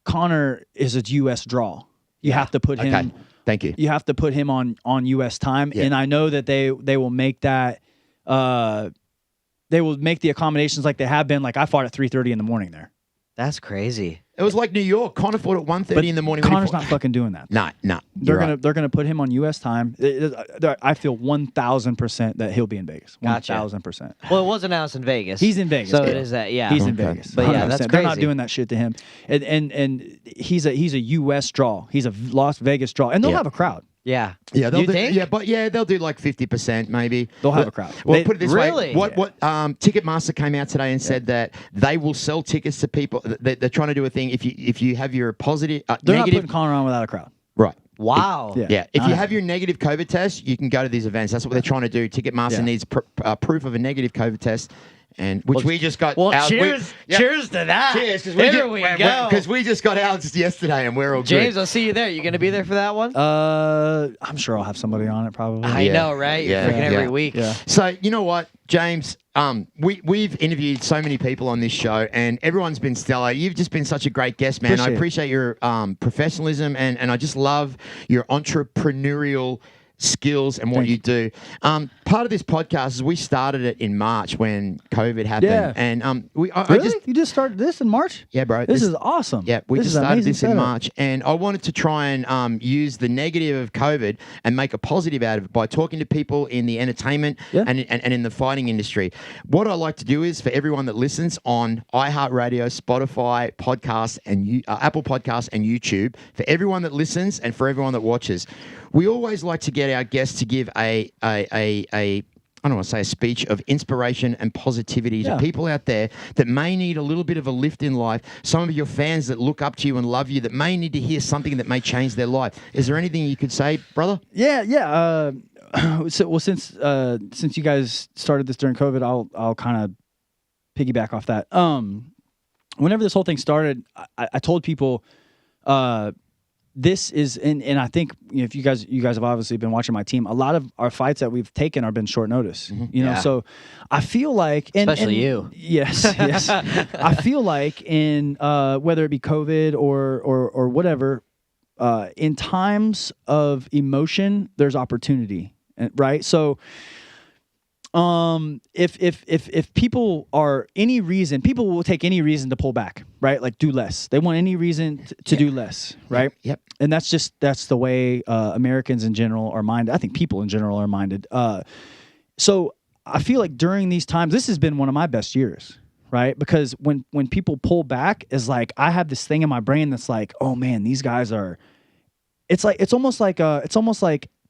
Connor is a U.S. draw. You have to put him. Okay. Thank you. You have to put him on U.S. time, Yeah. and I know that they will make that. They will make the accommodations like they have been. Like I fought at 3:30 in the morning there. That's crazy. It was like New York. Connor fought at 1:30 in the morning. when he Connor's fought- not fucking doing that. No. They're gonna put him on U.S. time. I feel 1,000% that he'll be in Vegas. Gotcha. 1,000%. Well, it was announced in Vegas. He's in Vegas. So yeah. it is that. Yeah. He's in Okay. Vegas. But yeah, that's 100%. They're not crazy. doing that shit to him. And he's a U.S. draw. He's a Las Vegas draw, and they'll Yeah. have a crowd. Yeah. Yeah, they'll You do. think? Yeah, but they'll do like 50% maybe. They'll have a crowd. Well, put it this Really? way: what Ticketmaster came out today and said that they will sell tickets to people. They're trying to do a thing. If you have your positive, They're not negative, putting Connor on without a crowd. right? Wow. Yeah. Yeah, if you Nice. have your negative COVID test, you can go to these events. That's what they're trying to do. Ticketmaster Yeah. needs proof of a negative COVID test. and which we just got. Well, ours- cheers! yeah. Cheers to that. Cheers, because There we go. Because we just got ours yesterday, and we're all James, good. I'll see you there. You gonna be there for that one? I'm sure I'll have somebody on it probably. I Yeah. know, right? You're Yeah. freaking every Yeah. week. Yeah. So you know what, James? We've interviewed so many people on this show, and everyone's been stellar. You've just been such a great guest, man. I appreciate your professionalism, and I just love your entrepreneurial skills and what you do. Part of this podcast is we started it in March when COVID happened, Yeah. and I Really? just You just started this in March? yeah, bro. This is awesome. Yeah, we This just is started amazing this in setup. March, and I wanted to try and use the negative of COVID and make a positive out of it by talking to people in the entertainment Yeah. and in the fighting industry. What I like to do is for everyone that listens on iHeartRadio, Spotify, podcasts, and Apple Podcasts and YouTube, for everyone that listens and for everyone that watches, we always like to get our guests to give a I don't want to say a speech of inspiration and positivity to Yeah. people out there that may need a little bit of a lift in life. Some of your fans that look up to you and love you that may need to hear something that may change their life. Is there anything you could say, brother? Yeah. Since you guys started this during COVID, I'll kind of piggyback off that. Whenever this whole thing started, I told people, this is, and I think if you guys have obviously been watching my team, a lot of our fights that we've taken have been short notice. You know, Yeah. so I feel like, Especially you. Yes, yes. I feel like in whether it be COVID or whatever, in times of emotion, there's opportunity, right? So, if people are any reason, people will take any reason to pull back, right? Like do less. They want any reason to do less, right? Yep. And that's the way Americans in general are minded. I think people in general are minded. So I feel like during these times, this has been one of my best years, right? Because when people pull back, is like I have this thing in my brain that's like, oh man, these guys are. It's almost like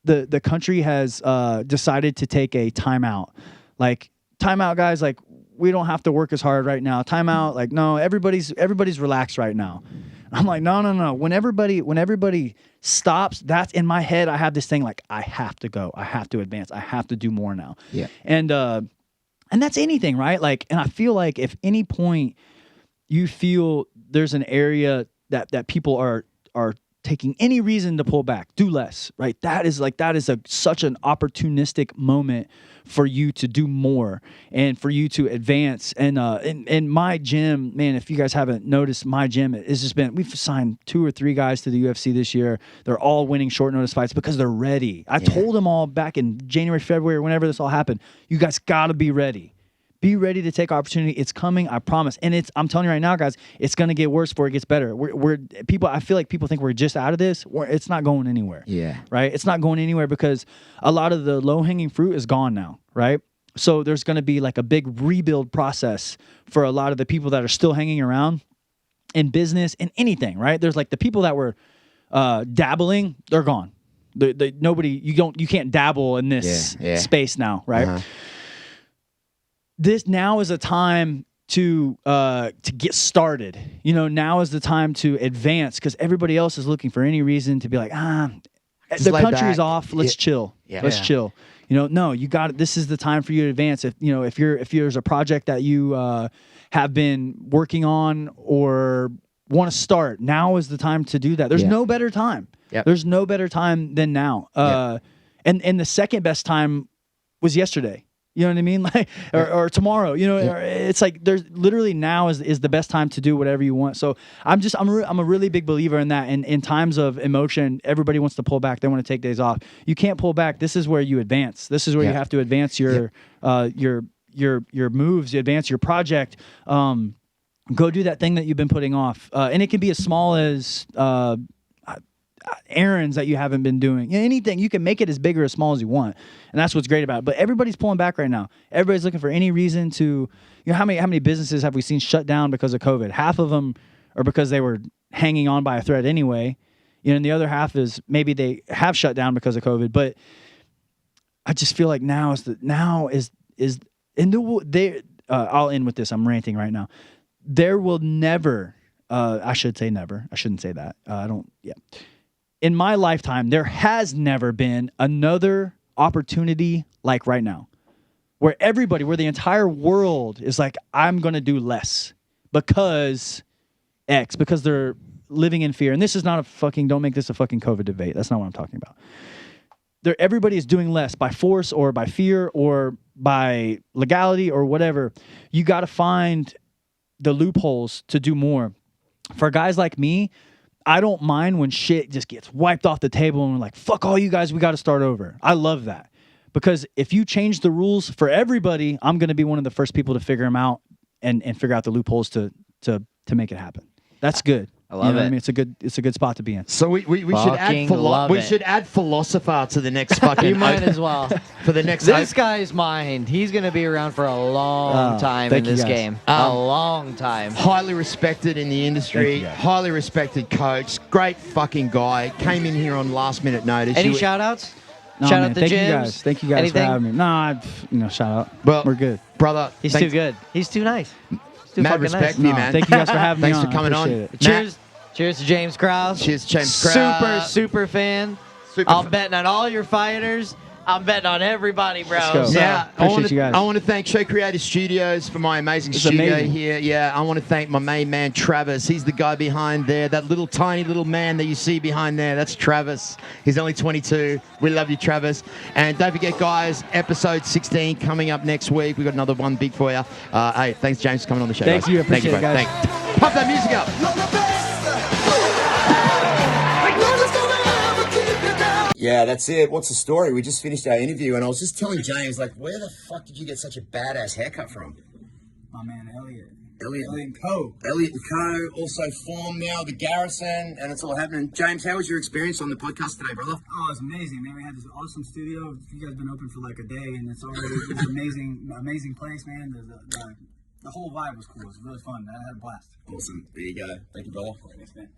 the country has decided to take a timeout. Like timeout, guys. Like we don't have to work as hard right now. Timeout. Like no, everybody's relaxed right now. I'm like no. When everybody stops, that's in my head. I have this thing like I have to go. I have to advance. I have to do more now. Yeah. And that's anything, right? Like, and I feel like if any point you feel there's an area that people are taking any reason to pull back, do less, right? That is such an opportunistic moment for you to do more and for you to advance. And in my gym, man, if you guys haven't noticed, my gym has just been, we've signed 2 or 3 guys to the UFC this year. They're all winning short notice fights because they're ready. I told them all back in January, February, whenever this all happened, you guys got to be ready. Be ready to take opportunity. It's coming, I promise. And I'm telling you right now, guys, it's going to get worse before it gets better. I feel like people think we're just out of this. It's not going anywhere. Yeah. Right? It's not going anywhere because a lot of the low-hanging fruit is gone now, right? So there's going to be like a big rebuild process for a lot of the people that are still hanging around in business and anything, right? There's like the people that were dabbling, they're gone. You can't dabble in this space now, right? Uh-huh. This now is a time to get started. You know, now is the time to advance because everybody else is looking for any reason to be like, Just the lay country's back. off. Let's chill. Yeah. Let's chill. You know, no, you got it. This is the time for you to advance. If there's a project that you have been working on or want to start, now is the time to do that. There's no better time. Yep. There's no better time than now. And the second best time was yesterday. You know what I mean? Like, or tomorrow, you know, it's like there's literally now is the best time to do whatever you want. So I'm a really big believer in that. And in times of emotion, everybody wants to pull back. They want to take days off. You can't pull back. This is where you advance. This is where you have to advance your moves. You advance your project. Go do that thing that you've been putting off. And it can be as small as, errands that you haven't been doing. Anything. You can make it as big or as small as you want. And that's what's great about it. But everybody's pulling back right now. Everybody's looking for any reason to, how many businesses have we seen shut down because of COVID? Half of them are because they were hanging on by a thread anyway. And the other half is maybe they have shut down because of COVID. But I just feel like I'll end with this. I'm ranting right now. There will never, I should say never. I shouldn't say that. In my lifetime, there has never been another opportunity like right now. where the entire world is like, I'm going to do less because X, because they're living in fear. And this is not don't make this a fucking COVID debate. That's not what I'm talking about. Everybody is doing less by force or by fear or by legality or whatever. You got to find the loopholes to do more. For guys like me, I don't mind when shit just gets wiped off the table and we're like, fuck all you guys, we got to start over. I love that. Because if you change the rules for everybody, I'm going to be one of the first people to figure them out and figure out the loopholes to make it happen. That's good. I love it. I mean, it's a good spot to be in. So we should add philosopher to the next fucking. You might as well. For the next. This guy's mind. He's going to be around for a long time in this game. A long time. Highly respected in the industry. Highly respected coach. Great fucking guy. Came in here on last minute notice. Any shout outs? No, shout man, out to thank James. you guys. Thank you guys Anything? for having me. No, shout out. Well, we're good. Brother. He's too good. He's too nice. He's too Mad fucking respect nice. for you, man. Thank you guys for having me Thanks on. for coming I on. appreciate it. Cheers. Cheers to James Krause. Cheers, James Krause. Super fan. I'm betting on all your fighters. I'm betting on everybody, bro. Let's go. So, Now, Appreciate you guys. I want to thank Show Creative Studios for my amazing It's studio amazing. here. Yeah, I want to thank my main man, Travis. He's the guy behind there. That little tiny little man that you see behind there, that's Travis. He's only 22. We love you, Travis. And don't forget, guys, episode 16 coming up next week. We've got another one big for you. Hey, thanks, James, for coming on the show. Thank guys. you. Appreciate it, bro. guys. Thanks. Pump that music up. Yeah, that's it. What's the story? We just finished our interview, and I was just telling James, like, where the fuck did you get such a badass haircut from? My man Elliot. Elliot and Co. Elliot and Co. also formed now the Garrison, and it's all happening. James, how was your experience on the podcast today, brother? Oh, it's amazing, man. We had this awesome studio. You guys been open for like a day, and it's an amazing place, man. The whole vibe was cool. It was really fun, man. I had a blast. Awesome. There you go. Thank you, brother. Thanks, man.